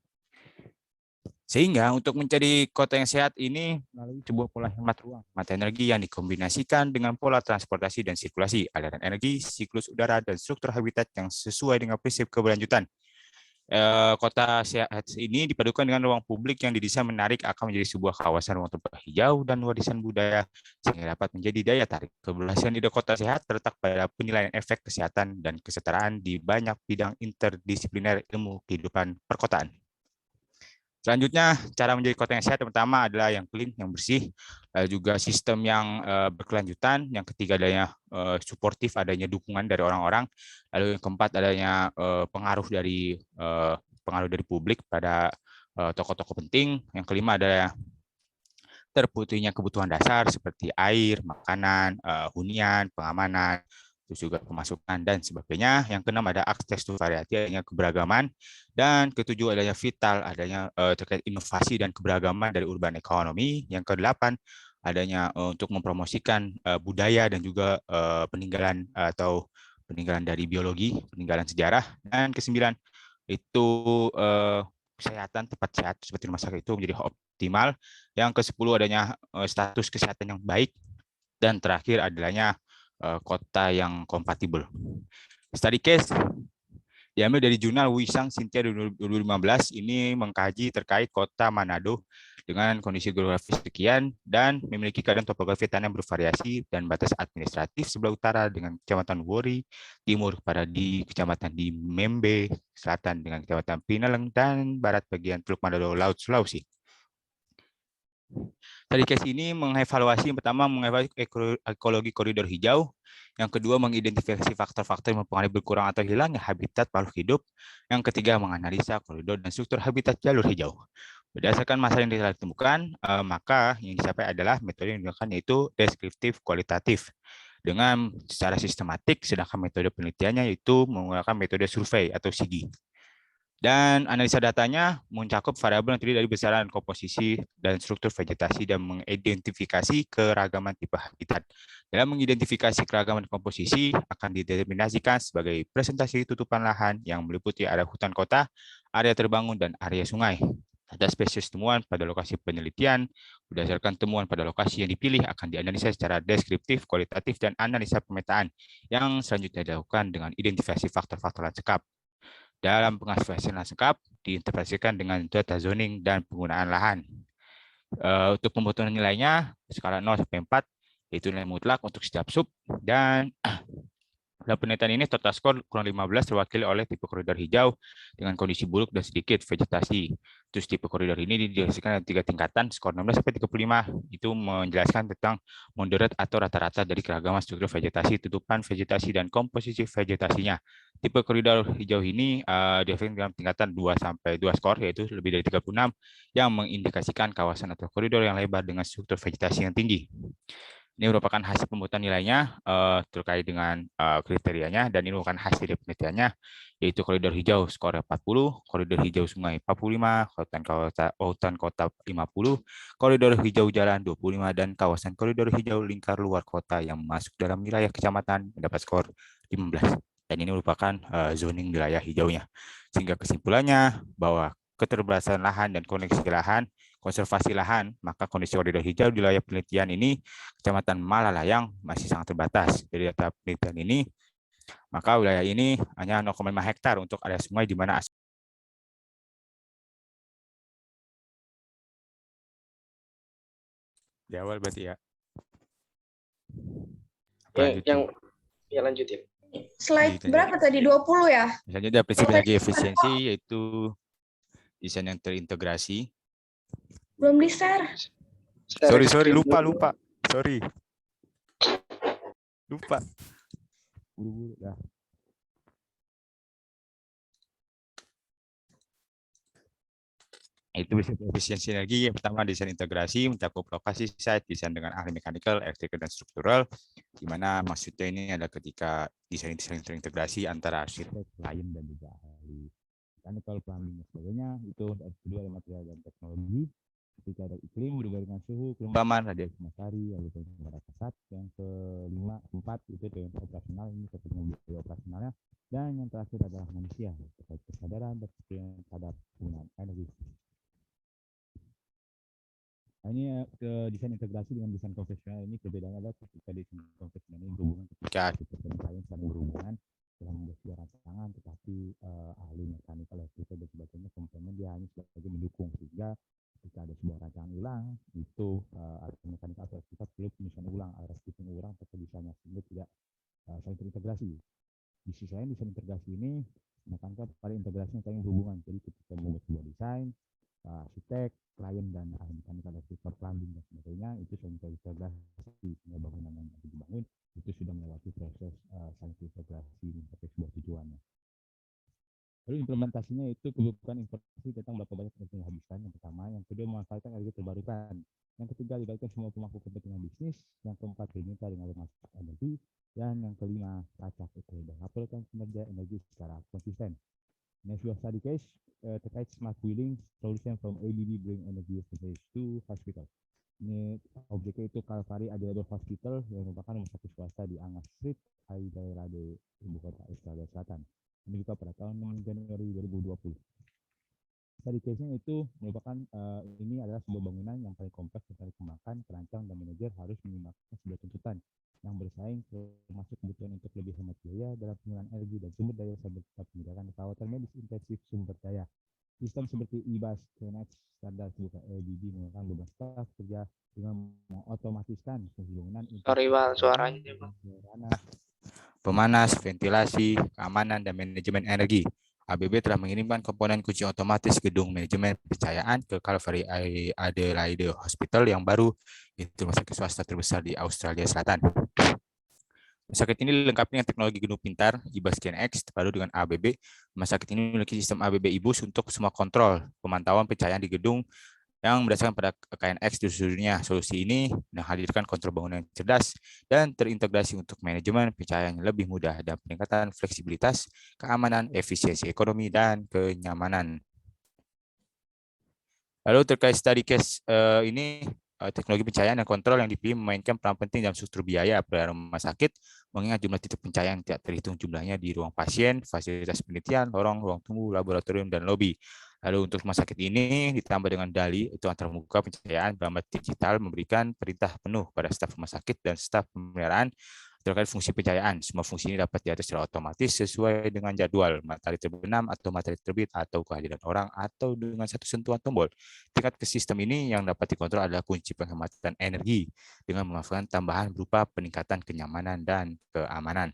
Sehingga untuk mencari kota yang sehat ini melalui sebuah pola hemat ruang, hemat energi yang dikombinasikan dengan pola transportasi dan sirkulasi, aliran energi, siklus udara, dan struktur habitat yang sesuai dengan prinsip keberlanjutan. Kota sehat ini dipadukan dengan ruang publik yang didesain menarik akan menjadi sebuah kawasan ruang terbuka hijau dan warisan budaya sehingga dapat menjadi daya tarik. Keberhasilan ide kota sehat terletak pada penilaian efek kesehatan dan kesetaraan di banyak bidang interdisipliner ilmu kehidupan perkotaan. Selanjutnya, cara menjadi kota yang sehat yang pertama adalah yang clean, yang bersih, juga sistem yang berkelanjutan, yang ketiga adanya suportif, adanya dukungan dari orang-orang, lalu yang keempat adanya pengaruh dari publik pada tokoh-tokoh penting, yang kelima adalah terpenuhinya kebutuhan dasar seperti air, makanan, hunian, pengamanan, terus juga pemasukan dan sebagainya. Yang keenam ada akses to variety, adanya keberagaman, dan ketujuh adanya vital, adanya terkait inovasi dan keberagaman dari urban economy. Yang kedelapan adanya untuk mempromosikan budaya dan juga peninggalan atau peninggalan dari biologi, peninggalan sejarah. Dan kesembilan itu kesehatan, tempat sehat seperti rumah sakit itu menjadi optimal. Yang ke-10 adanya status kesehatan yang baik, dan terakhir adanya kota yang kompatibel. Study case diambil dari jurnal Wisang Cynthia 2015, ini mengkaji terkait kota Manado dengan kondisi geografis sekian dan memiliki keadaan topografi tanah yang bervariasi dan batas administratif sebelah utara dengan Kecamatan Wori, timur pada di Kecamatan di Membe, selatan dengan Kecamatan Pineleng, dan barat bagian Teluk Manado, Laut Sulawesi. Tadi case ini mengevaluasi, yang pertama mengevaluasi ekologi koridor hijau, yang kedua mengidentifikasi faktor-faktor yang mempengaruhi berkurang atau hilangnya habitat makhluk hidup, yang ketiga menganalisa koridor dan struktur habitat jalur hijau. Berdasarkan masalah yang telah ditemukan, maka yang dicapai adalah metode yang digunakan yaitu deskriptif kualitatif dengan secara sistematik, sedangkan metode penelitiannya yaitu menggunakan metode survei atau SIGI. Dan analisa datanya mencakup variabel yang terdiri dari besaran komposisi dan struktur vegetasi dan mengidentifikasi keragaman tipe habitat. Dalam mengidentifikasi keragaman komposisi akan dideterminasikan sebagai presentasi tutupan lahan yang meliputi area hutan kota, area terbangun, dan area sungai. Data spesies temuan pada lokasi penelitian berdasarkan temuan pada lokasi yang dipilih akan dianalisa secara deskriptif, kualitatif, dan analisa pemetaan yang selanjutnya dilakukan dengan identifikasi faktor-faktor lanskap. Dalam pengasuhan lengkap diintegrasikan dengan data zoning dan penggunaan lahan. Untuk pembutuhan nilainya skala 0 sampai 4 yaitu nilai mutlak untuk setiap sub, dan dalam penelitian ini total skor kurang 15 terwakili oleh tipe koridor hijau dengan kondisi buruk dan sedikit vegetasi. Terus tipe koridor ini dijelaskan ada 3 tingkatan, skor 16 sampai 35 itu menjelaskan tentang moderate atau rata-rata dari keragaman struktur vegetasi, tutupan vegetasi, dan komposisi vegetasinya. Tipe koridor hijau ini definisi dalam tingkatan 2 sampai 2 skor, yaitu lebih dari 36, yang mengindikasikan kawasan atau koridor yang lebar dengan struktur vegetasi yang tinggi. Ini merupakan hasil pembuatan nilainya terkait dengan kriterianya, dan ini merupakan hasil dari penelitiannya, yaitu koridor hijau skor 40, koridor hijau sungai 45, hutan kota 50, koridor hijau jalan 25, dan kawasan koridor hijau lingkar luar kota yang masuk dalam wilayah kecamatan mendapat skor 15. Dan ini merupakan zoning wilayah hijaunya. Sehingga kesimpulannya bahwa keterbatasan lahan dan koneksi lahan, konservasi lahan, maka kondisi koridor hijau di wilayah penelitian ini, Kecamatan Malalayang, masih sangat terbatas. Dari data penelitian ini, maka wilayah ini hanya 0,5 hektar untuk area sungai di mana di awal berarti ya. Yang lanjutin. Slide berapa tadi? 20 ya? Selanjutnya prinsip energi efisiensi, yaitu desain yang terintegrasi. Belum di-share. Sorry, lupa. Sorry. Lupa. Dah. Itu efisiensi energi. Yang pertama desain integrasi, mencakup lokasi site, desain dengan ahli mechanical, electrical, dan struktural, di mana maksudnya ini adalah ketika desain terintegrasi antara arsitek, klien, dan juga ahli mechanical, plumbing, dan sebagainya. Itu kedua ada material dan teknologi. Ketika ada iklim, berubah dengan suhu, kelembaban, radiasi matahari, lalu pada kasat. Yang keempat itu dengan operasional, ini teknologi operasionalnya. Dan yang terakhir adalah manusia, terkait kesadaran dan kesadaran pada penggunaan energi. Nah, ini desain integrasi dengan desain konvensional. Ini perbedaannya adalah ketika desain konvensional ini berhubungan ketika arsitek dan klien saling berhubungan dalam membuat sebuah rancangan, tetapi ahli mekanikal, electrical, dan pertama itu alat mekanik atau kita perlu penyusunan ulang, alat ulang atau desainnya sehingga tidak saling terintegrasi. Di sisi lain desain integrasi ini menekankan pada integrasi yang saling berhubungan. Jadi ketika membuat sebuah desain, arsitek, klien dan ahli mekanik ada sektor plumbing dan sebagainya itu saling terintegrasi sehingga bangunan yang dibangun itu sudah melewati proses saling terintegrasi mencapai sebuah tujuannya. Lalu implementasinya itu kebutuhan informasi tentang berapa banyak energi yang dihabiskan, yang pertama. Yang kedua, memanfaatkan energi terbarukan. Yang ketiga, libatkan semua pemangku kepentingan bisnis. Yang keempat, diminta dengan memasak energi. Dan yang kelima, lacak itu dan laporkan kinerja energi secara konsisten. Next study case terkait smart wheeling solution from ABB bring energy usage to hospital. Ini objeknya itu Calvary Adelaide Hospital yang merupakan rumah sakit swasta di Angas Street, Adelaide, ibu kota Australia Selatan. Ini juga pada tahun Januari 2020. Study case-nya itu merupakan ini adalah sebuah bangunan yang paling kompleks yang dikembangkan, perancang dan manajer harus menyimakkan sebuah tuntutan yang bersaing termasuk kebutuhan untuk lebih hemat biaya dalam penggunaan energi dan sumber daya serta penyediaan perawatan medis intensif sumber daya. Sistem seperti IBAS, KNX, standar sebuah ABB menggunakan beberapa staf kerja dengan mengotomatiskan fungsi bangunan. Sorry, Wal, suaranya. Pemanas, ventilasi, keamanan, dan manajemen energi. ABB telah mengirimkan komponen kunci otomatis gedung manajemen pencahayaan ke Calvary Adelaide Hospital yang baru, itu rumah sakit swasta terbesar di Australia Selatan. Rumah sakit ini lengkap dengan teknologi gedung pintar, IBAS KNX, terpadu dengan ABB. Rumah sakit ini memiliki sistem ABB IBUS untuk semua kontrol pemantauan pencahayaan di gedung yang berdasarkan pada KNX di seluruh dunia. Solusi ini menghadirkan kontrol bangunan yang cerdas dan terintegrasi untuk manajemen pencahayaan yang lebih mudah dan peningkatan fleksibilitas, keamanan, efisiensi ekonomi, dan kenyamanan. Lalu terkait study case ini, teknologi pencahayaan dan kontrol yang dipilih memainkan peran penting dalam struktur biaya pada rumah sakit, mengingat jumlah titik pencahayaan tidak terhitung jumlahnya di ruang pasien, fasilitas penelitian, lorong, ruang tunggu, laboratorium, dan lobi. Lalu untuk rumah sakit ini ditambah dengan DALI, itu antar muka pencahayaan bergambar digital, memberikan perintah penuh pada staf rumah sakit dan staf pemeliharaan terkait fungsi pencahayaan. Semua fungsi ini dapat diatur secara otomatis sesuai dengan jadwal, matahari terbenam atau matahari terbit, atau kehadiran orang, atau dengan satu sentuhan tombol. Tingkat ke sistem ini yang dapat dikontrol adalah kunci penghematan energi dengan memanfaatkan tambahan berupa peningkatan kenyamanan dan keamanan.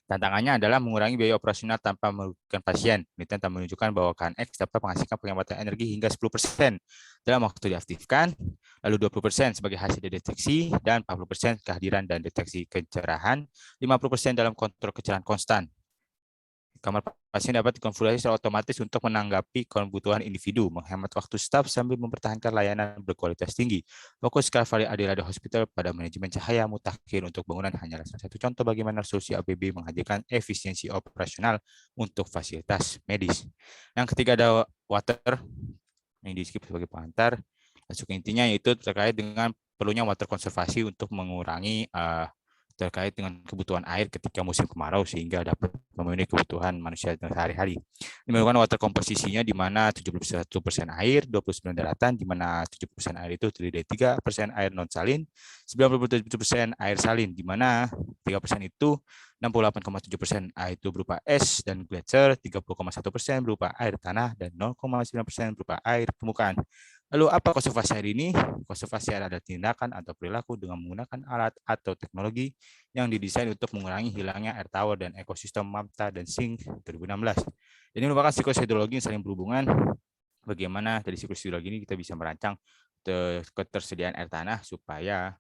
Tantangannya adalah mengurangi biaya operasional tanpa merugikan pasien. Penelitian telah menunjukkan bahwa KNX dapat menghasilkan penghematan energi hingga 10% dalam waktu diaktifkan, lalu 20% sebagai hasil deteksi, dan 40% kehadiran dan deteksi kecerahan, 50% dalam kontrol kecerahan konstan. Kamar pasien dapat dikonfigurasi secara otomatis untuk menanggapi kebutuhan individu, menghemat waktu staf sambil mempertahankan layanan berkualitas tinggi. Fokus Calvary Adelaide Hospital pada manajemen cahaya mutakhir untuk bangunan hanyalah salah satu contoh bagaimana solusi ABB menghadirkan efisiensi operasional untuk fasilitas medis. Yang ketiga ada water, yang di skip sebagai pengantar. Masuk intinya yaitu terkait dengan perlunya water konservasi untuk mengurangi terkait dengan kebutuhan air ketika musim kemarau sehingga dapat memenuhi kebutuhan manusia sehari-hari. Ini merupakan water komposisinya di mana 71% air, 29% daratan, di mana 70% air itu terdiri dari 3% air non salin, 97% air salin, di mana 3% itu 68,7% air itu berupa es dan gletser, 30,1% berupa air tanah, dan 0,9% berupa air permukaan. Lalu apa konservasi air ini? Konservasi air adalah tindakan atau perilaku dengan menggunakan alat atau teknologi yang didesain untuk mengurangi hilangnya air tawar dan ekosistem Mamta dan Sink 2016. Ini merupakan siklus hidrologi yang saling berhubungan. Bagaimana dari siklus hidrologi ini kita bisa merancang ketersediaan air tanah supaya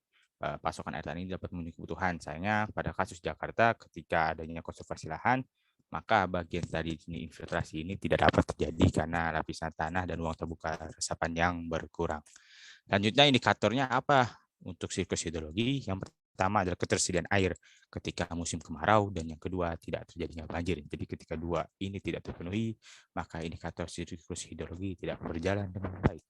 pasokan air tanah ini dapat memenuhi kebutuhan. Sayangnya pada kasus Jakarta ketika adanya konservasi lahan, maka bagian dari infiltrasi ini tidak dapat terjadi karena lapisan tanah dan ruang terbuka resapan yang berkurang. Selanjutnya indikatornya apa untuk siklus hidrologi? Yang pertama adalah ketersediaan air ketika musim kemarau, dan yang kedua tidak terjadinya banjir. Jadi ketika dua ini tidak terpenuhi, maka indikator siklus hidrologi tidak berjalan dengan baik.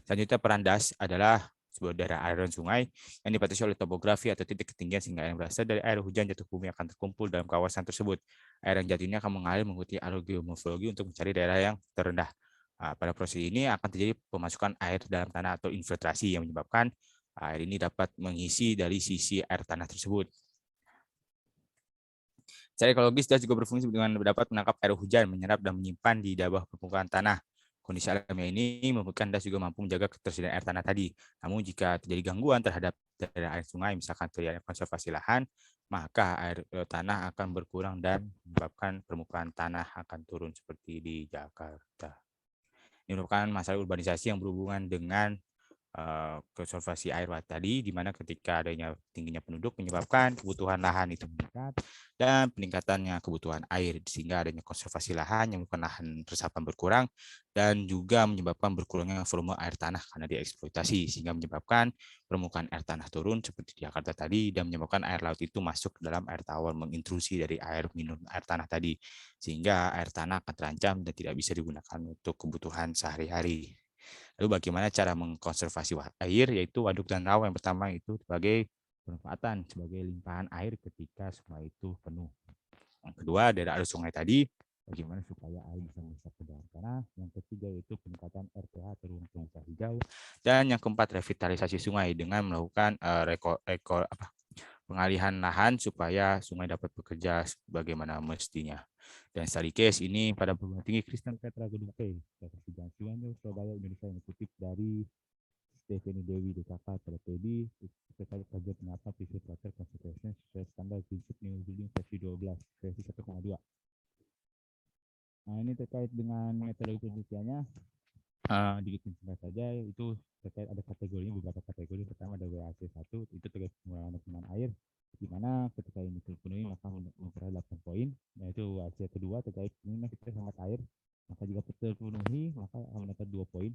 Selanjutnya peran das adalah sebuah daerah aliran sungai yang dibatasi oleh topografi atau titik ketinggian sehingga air yang berasal dari air hujan jatuh bumi akan terkumpul dalam kawasan tersebut. Air yang jatuh ini akan mengalir mengikuti alur geomorfologi untuk mencari daerah yang terendah. Pada proses ini akan terjadi pemasukan air dalam tanah atau infiltrasi yang menyebabkan air ini dapat mengisi dari sisi air tanah tersebut. Secara ekologis das juga berfungsi dengan dapat menangkap air hujan, menyerap dan menyimpan di bawah permukaan tanah. Kondisi alamiah ini membutuhkan das juga mampu menjaga ketersediaan air tanah tadi. Namun jika terjadi gangguan terhadap daerah air sungai, misalkan terjadi konservasi lahan, maka air tanah akan berkurang dan menyebabkan permukaan tanah akan turun seperti di Jakarta. Ini merupakan masalah urbanisasi yang berhubungan dengan konservasi air tadi, di mana ketika adanya tingginya penduduk menyebabkan kebutuhan lahan itu meningkat dan peningkatannya kebutuhan air, sehingga adanya konservasi lahan yang menyebabkan lahan resapan berkurang dan juga menyebabkan berkurangnya volume air tanah karena dieksploitasi, sehingga menyebabkan permukaan air tanah turun seperti di Jakarta tadi dan menyebabkan air laut itu masuk ke dalam air tawar, mengintrusi dari air minum air tanah tadi, sehingga air tanah akan terancam dan tidak bisa digunakan untuk kebutuhan sehari-hari. Lalu bagaimana cara mengkonservasi air, yaitu waduk dan rawa yang pertama itu sebagai pemanfaatan sebagai limpahan air ketika sungai itu penuh. Yang kedua, daerah arus sungai tadi, bagaimana supaya air bisa meresap ke dalam tanah. Yang ketiga yaitu peningkatan RPH atau ruang terbuka hijau. Dan yang keempat, revitalisasi sungai dengan melakukan pengalihan lahan supaya sungai dapat bekerja sebagaimana mestinya. Dan study case ini pada perguruan tinggi Kristen Petra Gedung P, Universitas Janjiwanyo, Surabaya, Indonesia, yang dikutip dari Stephanie Dewi DKK pada TEDI, terkait kajian mengapa Visit Water Conservation sesuai standar prinsip New Building versi 12, versi 1,2. Nah, ini terkait dengan metodologi penelitiannya, dikit singkat saja, itu terkait ada kategorinya, beberapa kategori. Pertama ada WAC 1, itu terkait pengelolaan air, di mana ketika ini terpenuhi maka memperoleh 8 poin. Nah, itu WAC kedua terkait ini kita hemat air, maka jika terpenuhi maka akan mendapat 2 poin.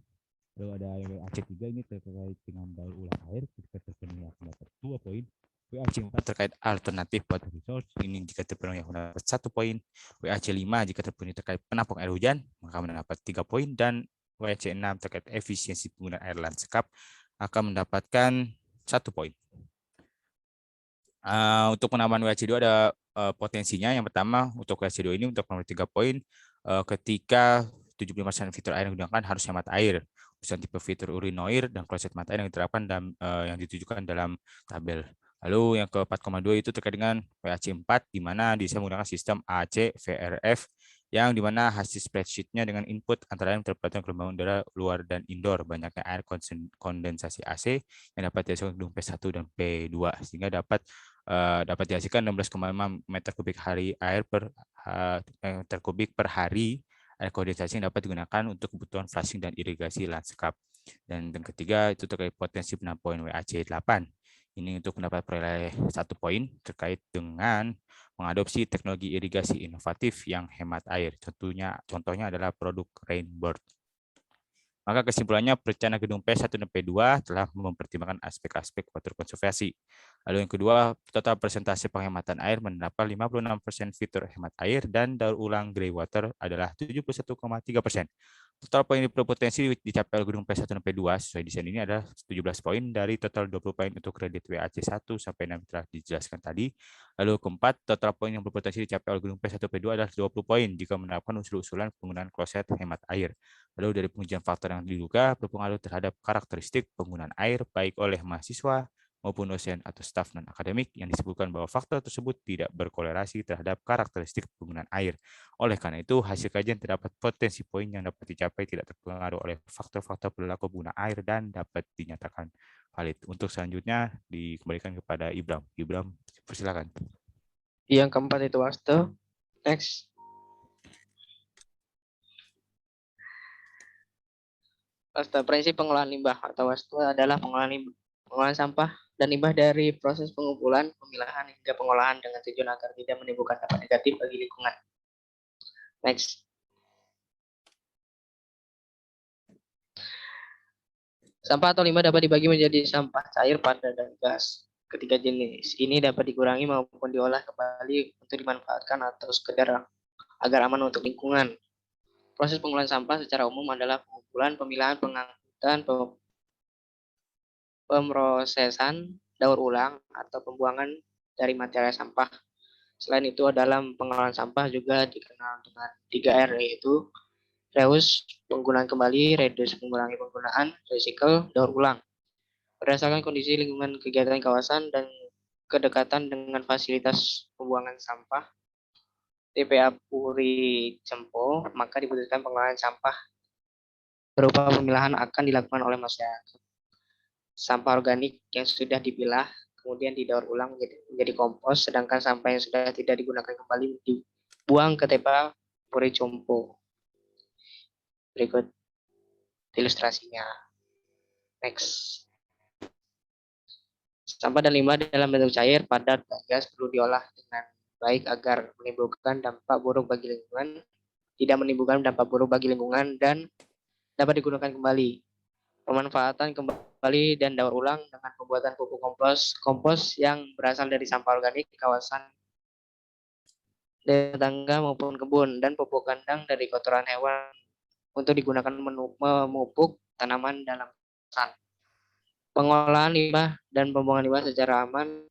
Lalu ada WAC 3 ini terkait dengan daur ulang air, ketika terpenuhi akan mendapat 2 poin. WAC 4 terkait alternatif water resource, ini jika terpenuhi akan mendapat 1 poin. WAC 5 jika terpenuhi terkait penampung air hujan maka mendapat 3 poin, dan WAC 6 terkait efisiensi penggunaan air lanskap akan mendapatkan 1 poin. Untuk penambahan WAC 2 ada potensinya. Yang pertama, untuk WAC 2 ini untuk nomor 3 poin, ketika 75% fitur air yang digunakan harus hemat air, misalnya tipe fitur urinoir dan kloset mata air yang diterapkan dan yang ditujukan dalam tabel. Lalu yang ke 4,2 itu terkait dengan WAC 4, di mana bisa menggunakan sistem AC VRF, yang dimana hasil spreadsheet-nya dengan input antara lain terpantau gelombang udara luar dan indoor, banyaknya air kondensasi AC yang dapat dihasilkan gedung P1 dan P2, sehingga dapat dihasilkan 16,5 meter kubik per hari air kondensasi yang dapat digunakan untuk kebutuhan flushing dan irigasi lanskap. Dan yang ketiga itu terkait potensi penampoin WAC 8. Ini untuk mendapat peroleh 1 poin terkait dengan mengadopsi teknologi irigasi inovatif yang hemat air. Contohnya adalah produk Rainbird. Maka kesimpulannya, perencanaan gedung P1 dan P2 telah mempertimbangkan aspek-aspek water konservasi. Lalu yang kedua, total persentase penghematan air mendapat 56% fitur hemat air dan daur ulang grey water adalah 71,3%. Total poin berpotensi dicapai oleh gedung P1 dan P2 sesuai desain ini adalah 17 poin dari total 20 poin untuk kredit WAC 1 sampai 6 telah dijelaskan tadi. Lalu keempat, total poin yang berpotensi dicapai oleh gedung P1 P2 adalah 20 poin jika menerapkan usul-usulan penggunaan kloset hemat air. Lalu dari pengujian faktor yang diduga berpengaruh terhadap karakteristik penggunaan air baik oleh mahasiswa maupun dosen atau staf non-akademik, yang disebutkan bahwa faktor tersebut tidak berkorelasi terhadap karakteristik penggunaan air. Oleh karena itu, hasil kajian terdapat potensi poin yang dapat dicapai tidak terpengaruh oleh faktor-faktor perilaku pengguna air dan dapat dinyatakan valid. Untuk selanjutnya dikembalikan kepada Ibram. Ibram, persilakan. Yang keempat itu waste. Next. Waste, prinsip pengolahan limbah atau waste adalah pengolahan sampah dan limbah dari proses pengumpulan, pemilahan, hingga pengolahan dengan tujuan agar tidak menimbulkan dampak negatif bagi lingkungan. Next. Sampah atau limbah dapat dibagi menjadi sampah cair, padat, dan gas. Ketiga jenis ini dapat dikurangi maupun diolah kembali untuk dimanfaatkan atau sekedar agar aman untuk lingkungan. Proses pengolahan sampah secara umum adalah pengumpulan, pemilahan, pengangkutan, pemrosesan, daur ulang, atau pembuangan dari material sampah. Selain itu, dalam pengolahan sampah juga dikenal dengan 3R, yaitu reuse, penggunaan kembali, reduce, mengurangi penggunaan, recycle, daur ulang. Berdasarkan kondisi lingkungan kegiatan kawasan dan kedekatan dengan fasilitas pembuangan sampah TPA Puri Cempo, maka dibutuhkan pengolahan sampah berupa pemilahan akan dilakukan oleh masyarakat. Sampah organik yang sudah dipilah kemudian didaur ulang menjadi kompos, sedangkan sampah yang sudah tidak digunakan kembali dibuang ke TPA Puri Compo. Berikut ilustrasinya. Next. Sampah dan limbah dalam bentuk cair, padat, dan gas perlu diolah dengan baik agar menimbulkan dampak buruk bagi lingkungan, tidak menimbulkan dampak buruk bagi lingkungan, dan dapat digunakan kembali. Pemanfaatan kembali dan daur ulang dengan pembuatan pupuk kompos yang berasal dari sampah organik di kawasan tetangga maupun kebun, dan pupuk kandang dari kotoran hewan untuk digunakan memupuk tanaman dalam kawasan. Pengolahan limbah dan pembuangan limbah secara aman.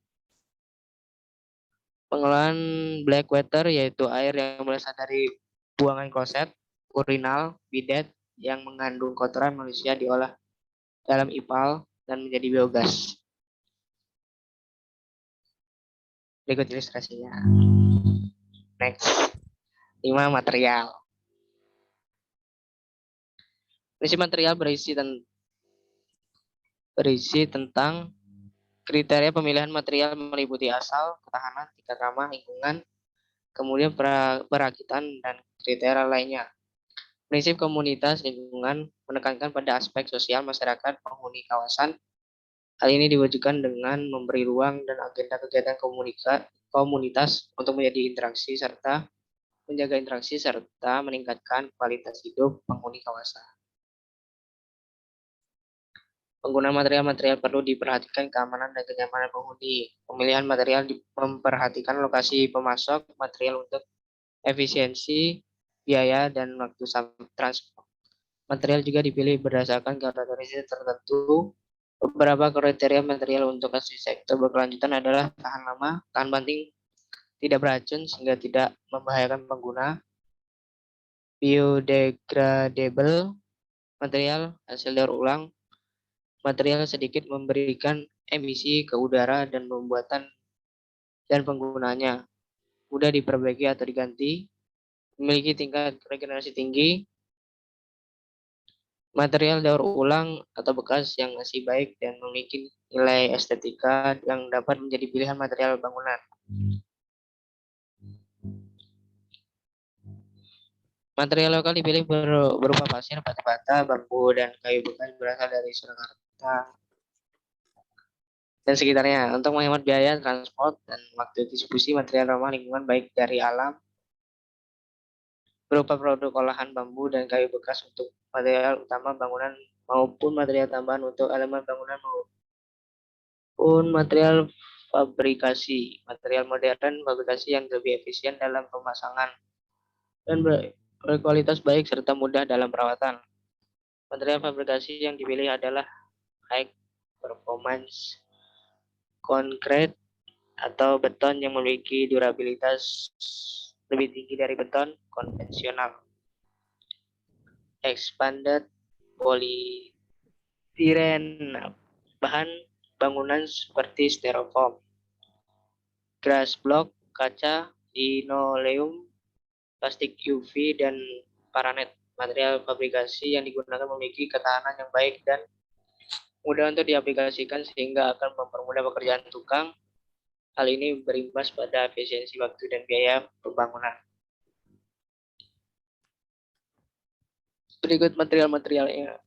Pengolahan black water yaitu air yang berasal dari buangan kloset, urinal, bidet yang mengandung kotoran manusia diolah dalam IPAL dan menjadi biogas. Berikut ilustrasinya. Next. 5. Material. Prinsip material berisi tentang kriteria pemilihan material meliputi asal, ketahanan, tingkat ramah lingkungan, kemudian perakitan, dan kriteria lainnya. Prinsip komunitas lingkungan menekankan pada aspek sosial masyarakat penghuni kawasan. Hal ini diwujudkan dengan memberi ruang dan agenda kegiatan komunitas untuk menjadi interaksi serta menjaga interaksi serta meningkatkan kualitas hidup penghuni kawasan. Penggunaan material-material perlu diperhatikan keamanan dan kenyamanan penghuni. Pemilihan material memperhatikan lokasi pemasok material untuk efisiensi, biaya, dan waktu transport. Material juga dipilih berdasarkan karakteristik tertentu. Beberapa kriteria material untuk sektor berkelanjutan adalah tahan lama, tahan banting, tidak beracun sehingga tidak membahayakan pengguna, biodegradable, material hasil daur ulang, material sedikit memberikan emisi ke udara dan pembuatan dan penggunaannya mudah diperbaiki atau diganti, memiliki tingkat regenerasi tinggi, material daur ulang atau bekas yang masih baik dan memiliki nilai estetika yang dapat menjadi pilihan material bangunan. Material lokal dipilih berupa pasir, batu bata, bambu, dan kayu bekas berasal dari Surakarta dan sekitarnya. Untuk menghemat biaya transport dan waktu distribusi material ramah lingkungan baik dari alam berupa produk olahan bambu dan kayu bekas untuk material utama bangunan maupun material tambahan untuk elemen bangunan maupun material fabrikasi. Material modern fabrikasi yang lebih efisien dalam pemasangan dan berkualitas baik serta mudah dalam perawatan. Material fabrikasi yang dipilih adalah high performance concrete atau beton yang memiliki durabilitas lebih tinggi dari beton konvensional. Expanded polyethylene, bahan bangunan seperti styrofoam, glass block, kaca, linoleum, plastik UV, dan paranet. Material fabrikasi yang digunakan memiliki ketahanan yang baik dan mudah untuk diaplikasikan sehingga akan mempermudah pekerjaan tukang. Hal ini berimbas pada efisiensi waktu dan biaya pembangunan. Berikut material-materialnya.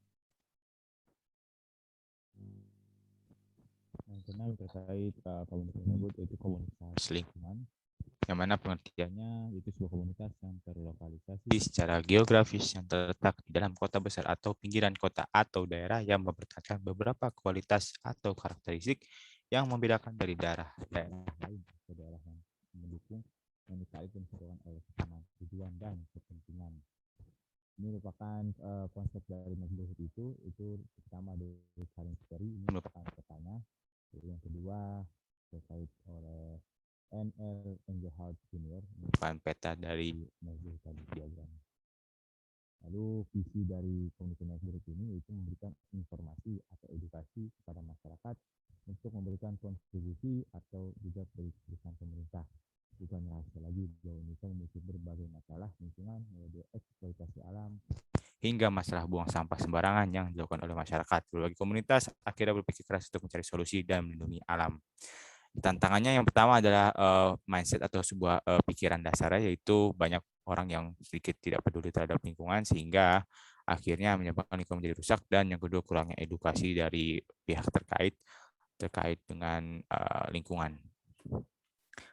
Yang kenal terkait komunitas tersebut yaitu komunitas lingkungan, yang mana pengertiannya itu sebuah komunitas yang terlokalisasi secara geografis yang terletak di dalam kota besar atau pinggiran kota atau daerah yang mempertahankan beberapa kualitas atau karakteristik yang membedakan dari daerah lain atau daerah yang mendukung yang ditarik dan disesuaikan oleh kesamaan tujuan dan kepentingan. Ini merupakan konsep dari neighborhood itu pertama dari saling story, ini merupakan petanya. Yang kedua terkait oleh N.L. Engelhardt Jr. merupakan peta dari neighborhood tadi diagram. Lalu visi dari komunitas neighborhood ini itu memberikan informasi atau edukasi kepada masyarakat untuk memberikan kontribusi atau juga dari perusahaan pemerintah Bukan rahasia lagi bahwa Indonesia memiliki berbagai masalah lingkungan, mulai dari eksploitasi alam hingga masalah buang sampah sembarangan yang dilakukan oleh masyarakat. Berbagai komunitas akhirnya berpikir keras untuk mencari solusi dan melindungi alam. Tantangannya yang pertama adalah mindset atau sebuah pikiran dasarnya, yaitu banyak orang yang sedikit tidak peduli terhadap lingkungan sehingga akhirnya menyebabkan lingkungan menjadi rusak, dan yang kedua kurangnya edukasi dari pihak terkait dengan lingkungan.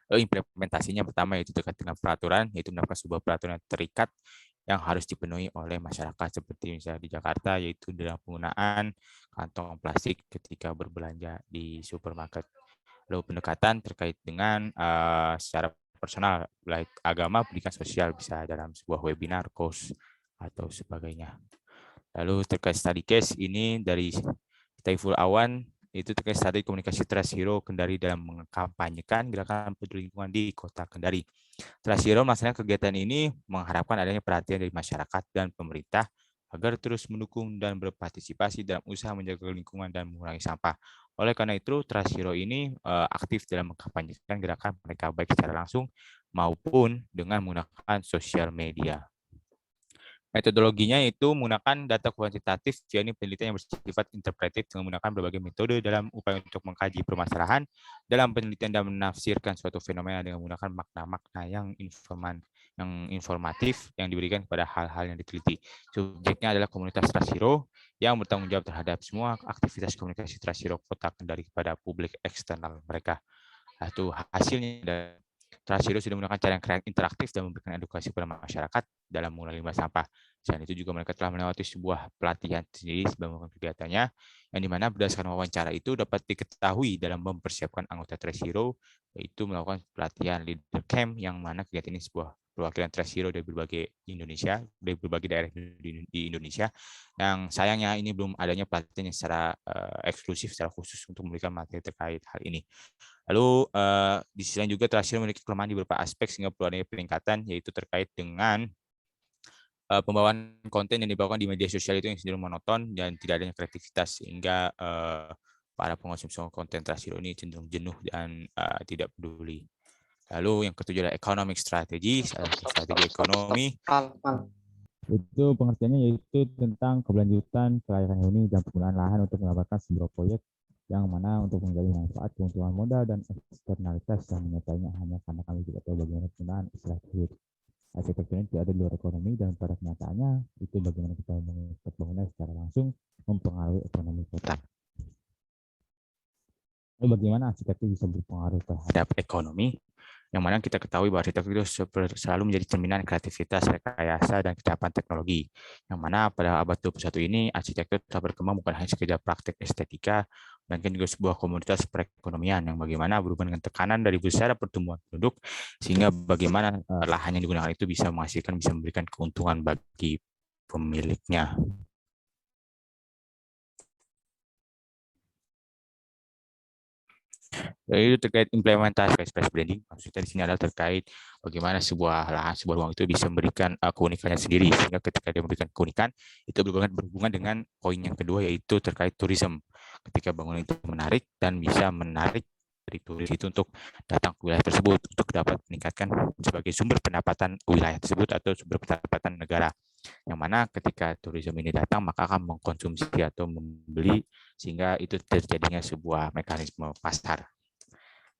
Implementasinya pertama yaitu terkait dengan peraturan, yaitu menerapkan sebuah peraturan yang terikat yang harus dipenuhi oleh masyarakat, seperti misalnya di Jakarta, yaitu dalam penggunaan kantong plastik ketika berbelanja di supermarket. Lalu pendekatan terkait dengan secara personal, baik agama, pendidikan sosial, bisa dalam sebuah webinar, course, atau sebagainya. Lalu terkait study case ini dari Taiful Awan, itu terkait strategi komunikasi Trust Hero Kendari dalam mengkampanyekan gerakan peduli lingkungan di Kota Kendari. Trust Hero melaksanakan kegiatan ini mengharapkan adanya perhatian dari masyarakat dan pemerintah agar terus mendukung dan berpartisipasi dalam usaha menjaga lingkungan dan mengurangi sampah. Oleh karena itu, Trust Hero ini aktif dalam mengkampanyekan gerakan mereka baik secara langsung maupun dengan menggunakan sosial media. Metodologinya itu menggunakan data kuantitatif, yakni penelitian yang bersifat interpretif dengan menggunakan berbagai metode dalam upaya untuk mengkaji permasalahan dalam penelitian dan menafsirkan suatu fenomena dengan menggunakan makna-makna yang informatif yang diberikan kepada hal-hal yang diteliti. Subjeknya adalah komunitas Trust Hero yang bertanggung jawab terhadap semua aktivitas komunikasi Trust Hero Kota Kendari kepada publik eksternal mereka. Itu hasilnya. Trust Hero sudah menggunakan cara yang interaktif dan memberikan edukasi kepada masyarakat dalam mengurangi limbah sampah. Selain itu juga mereka telah melewati sebuah pelatihan sendiri sebelum melakukan kegiatannya, yang dimana berdasarkan wawancara itu dapat diketahui dalam mempersiapkan anggota Trust Hero, yaitu melakukan pelatihan leader camp, yang mana kegiatan ini sebuah perwakilan Trust Hero dari berbagai daerah di Indonesia. Yang sayangnya ini belum adanya pelatihan yang secara eksklusif, secara khusus untuk memberikan materi terkait hal ini. Lalu di sisi lain juga Trust Hero memiliki kelemahan di beberapa aspek sehingga perlu adanya peningkatan, yaitu terkait dengan pembawaan konten yang dibawakan di media sosial itu yang cenderung monoton dan tidak adanya kreativitas, sehingga para pengonsumsi konten Trust Hero ini cenderung jenuh dan tidak peduli. Lalu yang ketujuh adalah economic strategy, strategi ekonomi. Itu pengertiannya yaitu tentang keberlanjutan kelayakan huni dan penggunaan lahan untuk mendapatkan sebuah proyek yang mana untuk menggali manfaat keuntungan modal dan eksternalitas yang menyertainya hanya karena kami tidak tahu bagaimana penggunaan istilah tersebut. Arsitektur ini tidak ada di luar ekonomi, dan pada kenyataannya itu bagaimana kita mengekspor bangunan secara langsung mempengaruhi ekonomi kota. Lalu bagaimana arsitektur bisa berpengaruh terhadap ekonomi? Yang mana kita ketahui bahwa arsitektur itu selalu menjadi cerminan kreativitas, rekayasa, dan kecakapan teknologi. Yang mana pada abad 21 ini, arsitektur telah berkembang bukan hanya sekedar praktik estetika, melainkan juga sebuah komunitas perekonomian yang bagaimana berhubungan dengan tekanan dari besar pertumbuhan penduduk, sehingga bagaimana lahan yang digunakan itu bisa menghasilkan, bisa memberikan keuntungan bagi pemiliknya. Jadi itu terkait implementasi space branding, maksudnya di sini adalah terkait bagaimana sebuah lahan, sebuah ruang itu bisa memberikan keunikannya sendiri, sehingga ketika dia memberikan keunikan itu berhubungan dengan poin yang kedua, yaitu terkait tourism. Ketika bangunan itu menarik dan bisa menarik dari turis itu untuk datang ke wilayah tersebut untuk dapat meningkatkan sebagai sumber pendapatan wilayah tersebut atau sumber pendapatan negara. Yang mana ketika tourism ini datang maka akan mengkonsumsi atau membeli, sehingga itu terjadinya sebuah mekanisme pasar.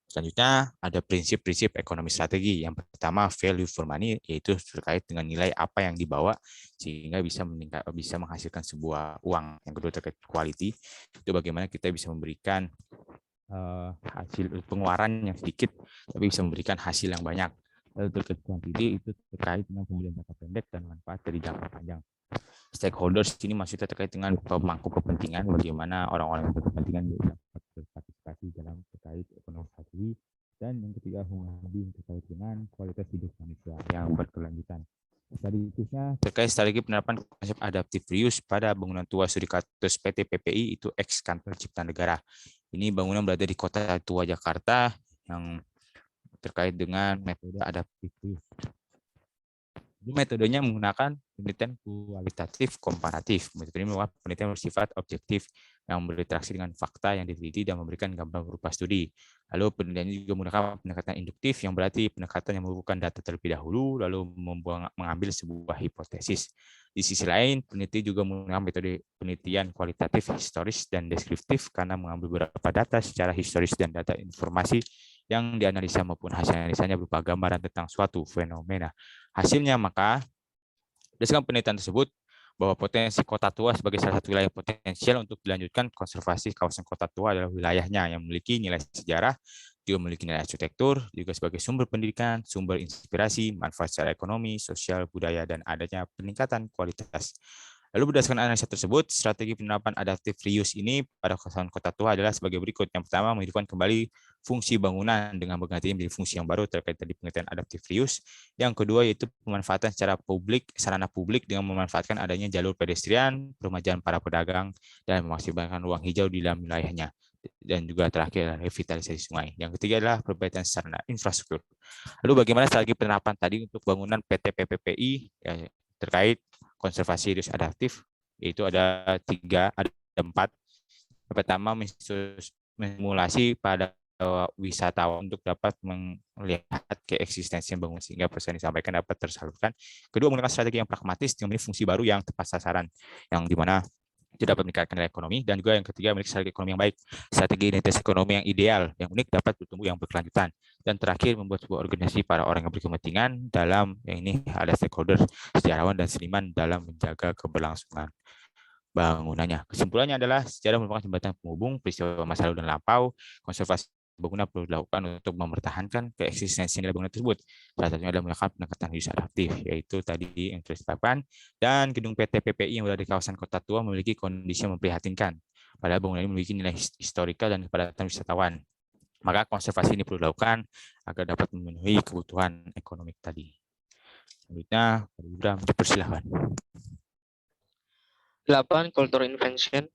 Selanjutnya ada prinsip-prinsip ekonomi strategi. Yang pertama value for money, yaitu terkait dengan nilai apa yang dibawa sehingga bisa menghasilkan sebuah uang. Yang kedua terkait quality, itu bagaimana kita bisa memberikan hasil pengeluaran yang sedikit tapi bisa memberikan hasil yang banyak. Lalu terkait quantity, itu terkait dengan pembelian jangka pendek dan manfaat dari jangka panjang. Stakeholders ini maksudnya terkait dengan pemangku kepentingan, bagaimana orang-orang yang berkepentingan dapat berpartisipasi dalam terkait ekonomi strategi. Dan yang ketiga hubungan terkait dengan kualitas hidup manusia yang berkelanjutan. Selanjutnya terkait strategi penerapan konsep adaptive reuse pada bangunan tua studi kasus PT PPI, itu ex kantor Cipta Negara. Ini bangunan berada di Kota Tua Jakarta yang terkait dengan metode adaptive reuse. Metodenya menggunakan penelitian kualitatif komparatif. Metode ini merupakan penelitian bersifat objektif yang berinteraksi dengan fakta yang diteliti dan memberikan gambaran berupa studi. Lalu penelitian ini juga menggunakan pendekatan induktif yang berarti pendekatan yang mengumpulkan data terlebih dahulu lalu mengambil sebuah hipotesis. Di sisi lain, peneliti juga menggunakan metode penelitian kualitatif, historis, dan deskriptif karena mengambil beberapa data secara historis dan data informasi yang dianalisa maupun hasil analisanya berupa gambaran tentang suatu fenomena. Hasilnya maka berdasarkan penelitian tersebut, bahwa potensi kota tua sebagai salah satu wilayah potensial untuk dilanjutkan konservasi kawasan kota tua adalah wilayahnya yang memiliki nilai sejarah, juga memiliki nilai arsitektur, juga sebagai sumber pendidikan, sumber inspirasi, manfaat secara ekonomi, sosial, budaya, dan adanya peningkatan kualitas. Lalu berdasarkan analisa tersebut, strategi penerapan adaptive reuse ini pada kawasan kota tua adalah sebagai berikut. Yang pertama, menghidupkan kembali fungsi bangunan dengan berganti menjadi fungsi yang baru terkait tadi pengertian adaptive reuse. Yang kedua yaitu pemanfaatan secara publik, sarana publik dengan memanfaatkan adanya jalur pedestrian, peremajaan para pedagang, dan memaksimalkan ruang hijau di dalam wilayahnya. Dan juga terakhir revitalisasi sungai. Yang ketiga adalah perbaikan sarana infrastruktur. Lalu bagaimana strategi penerapan tadi untuk bangunan PT PPPI terkait konservasi reuse adaptif, yaitu ada 4. Yang pertama, memsimulasi pada wisatawan untuk dapat melihat keeksistensi bangunan sehingga pesan disampaikan dapat tersalurkan. Kedua, menggunakan strategi yang pragmatis dengan fungsi baru yang tepat sasaran, yang dimana itu dapat meningkatkan nilai ekonomi. Dan juga yang ketiga, memiliki strategi ekonomi yang baik, strategi identitas ekonomi yang ideal, yang unik, dapat bertumbuh yang berkelanjutan. Dan terakhir, membuat sebuah organisasi para orang yang berkepentingan dalam, yang ini ada stakeholder, sejarawan, dan seniman dalam menjaga keberlangsungan bangunannya. Kesimpulannya adalah sejarah merupakan jembatan penghubung peristiwa masa lalu dan lampau. Konservasi bangunan perlu dilakukan untuk mempertahankan keeksistensi nilai bangunan tersebut. Salah satunya adalah melakukan pendekatan reuse adaptif, yaitu tadi yang terus ditetapkan. Dan gedung PT PPI yang berada di kawasan kota tua memiliki kondisi yang memprihatinkan. Padahal bangunan ini memiliki nilai historikal dan kepadatan wisatawan. Maka konservasi ini perlu dilakukan agar dapat memenuhi kebutuhan ekonomi tadi. Selanjutnya, Pak Ibram, dipersilahkan. 8. Cultural invention.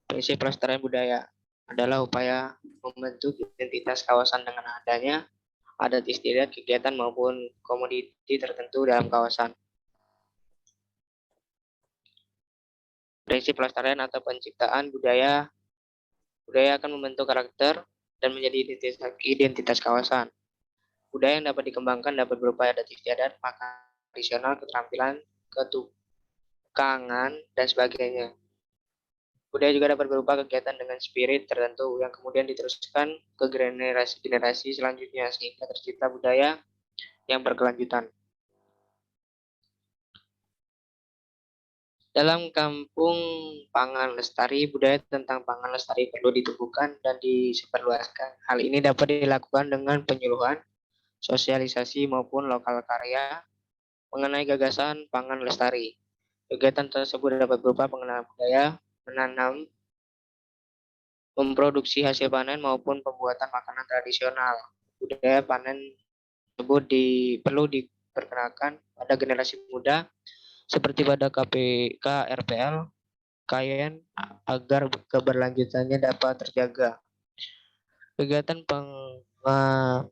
Prinsip pelestarian budaya adalah upaya membentuk identitas kawasan dengan adanya adat istiadat, kegiatan maupun komoditi tertentu dalam kawasan. Prinsip pelestarian atau penciptaan budaya akan membentuk karakter dan menjadi identitas kawasan. Budaya yang dapat dikembangkan dapat berupa adat istiadat, makanan tradisional, keterampilan, ketukangan, dan sebagainya. Budaya juga dapat berupa kegiatan dengan spirit tertentu yang kemudian diteruskan ke generasi-generasi selanjutnya sehingga tercipta budaya yang berkelanjutan. Dalam kampung pangan lestari, budaya tentang pangan lestari perlu ditumbuhkan dan disebarluaskan. Hal ini dapat dilakukan dengan penyuluhan, sosialisasi maupun lokal karya mengenai gagasan pangan lestari. Kegiatan tersebut dapat berupa pengenalan budaya, menanam, memproduksi hasil panen maupun pembuatan makanan tradisional. Budaya panen tersebut perlu diperkenalkan pada generasi muda seperti pada KPK, RPL, KYN agar keberlanjutannya dapat terjaga. Kegiatan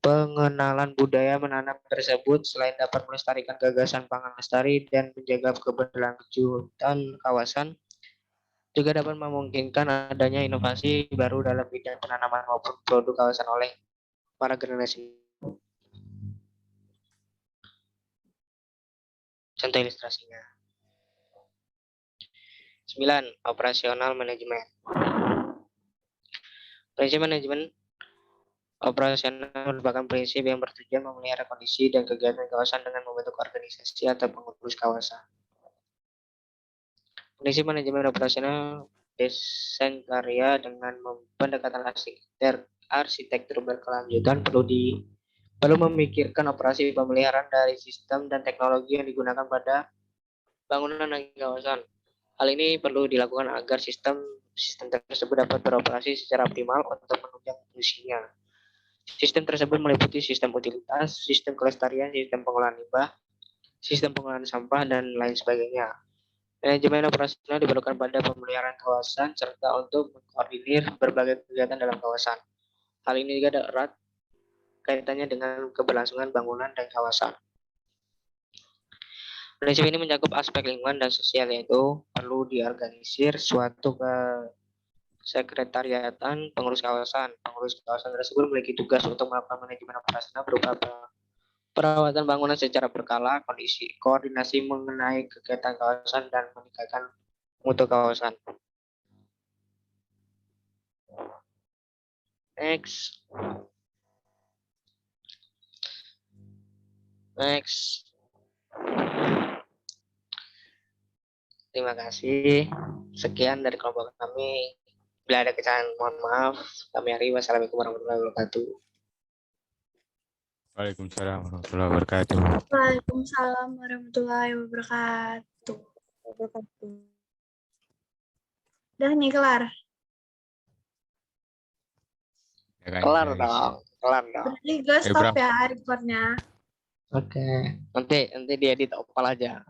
pengenalan budaya menanam tersebut selain dapat melestarikan gagasan pangan lestari dan menjaga keberlanjutan kawasan, juga dapat memungkinkan adanya inovasi baru dalam bidang penanaman maupun produk kawasan oleh para generasi. Contoh ilustrasinya. 9. Operasional manajemen. Prinsip manajemen operasional merupakan prinsip yang bertujuan memelihara kondisi dan kegiatan kawasan dengan membentuk organisasi atau pengurus kawasan. Prinsip manajemen operasional desain karya dengan pendekatan arsitektur berkelanjutan perlu memikirkan operasi pemeliharaan dari sistem dan teknologi yang digunakan pada bangunan dan kawasan. Hal ini perlu dilakukan agar sistem tersebut dapat beroperasi secara optimal untuk menunjang fungsinya. Sistem tersebut meliputi sistem utilitas, sistem kelestarian, sistem pengolahan limbah, sistem pengolahan sampah, dan lain sebagainya. Manajemen operasional diperlukan pada pemeliharaan kawasan serta untuk mengkoordinir berbagai kegiatan dalam kawasan. Hal ini juga erat kaitannya dengan keberlangsungan bangunan dan kawasan. Prinsip ini mencakup aspek lingkungan dan sosial, yaitu perlu diorganisir suatu sekretariatan pengurus kawasan. Pengurus kawasan tersebut memiliki tugas untuk melakukan manajemen operasional berupa perawatan bangunan secara berkala, koordinasi mengenai kegiatan kawasan, dan meningkatkan mutu kawasan. Next. Terima kasih. Sekian dari kelompok kami. Bila ada kesalahan, mohon maaf. Kami akhiri. Wassalamualaikum warahmatullahi wabarakatuh. Waalaikumsalam warahmatullahi wabarakatuh. Waalaikumsalam warahmatullahi wabarakatuh. Udah nih, kelar. Ya kan, Kelar guys. dong. Berarti gue stop Bram. ya recordnya. Oke. Nanti diedit opal aja.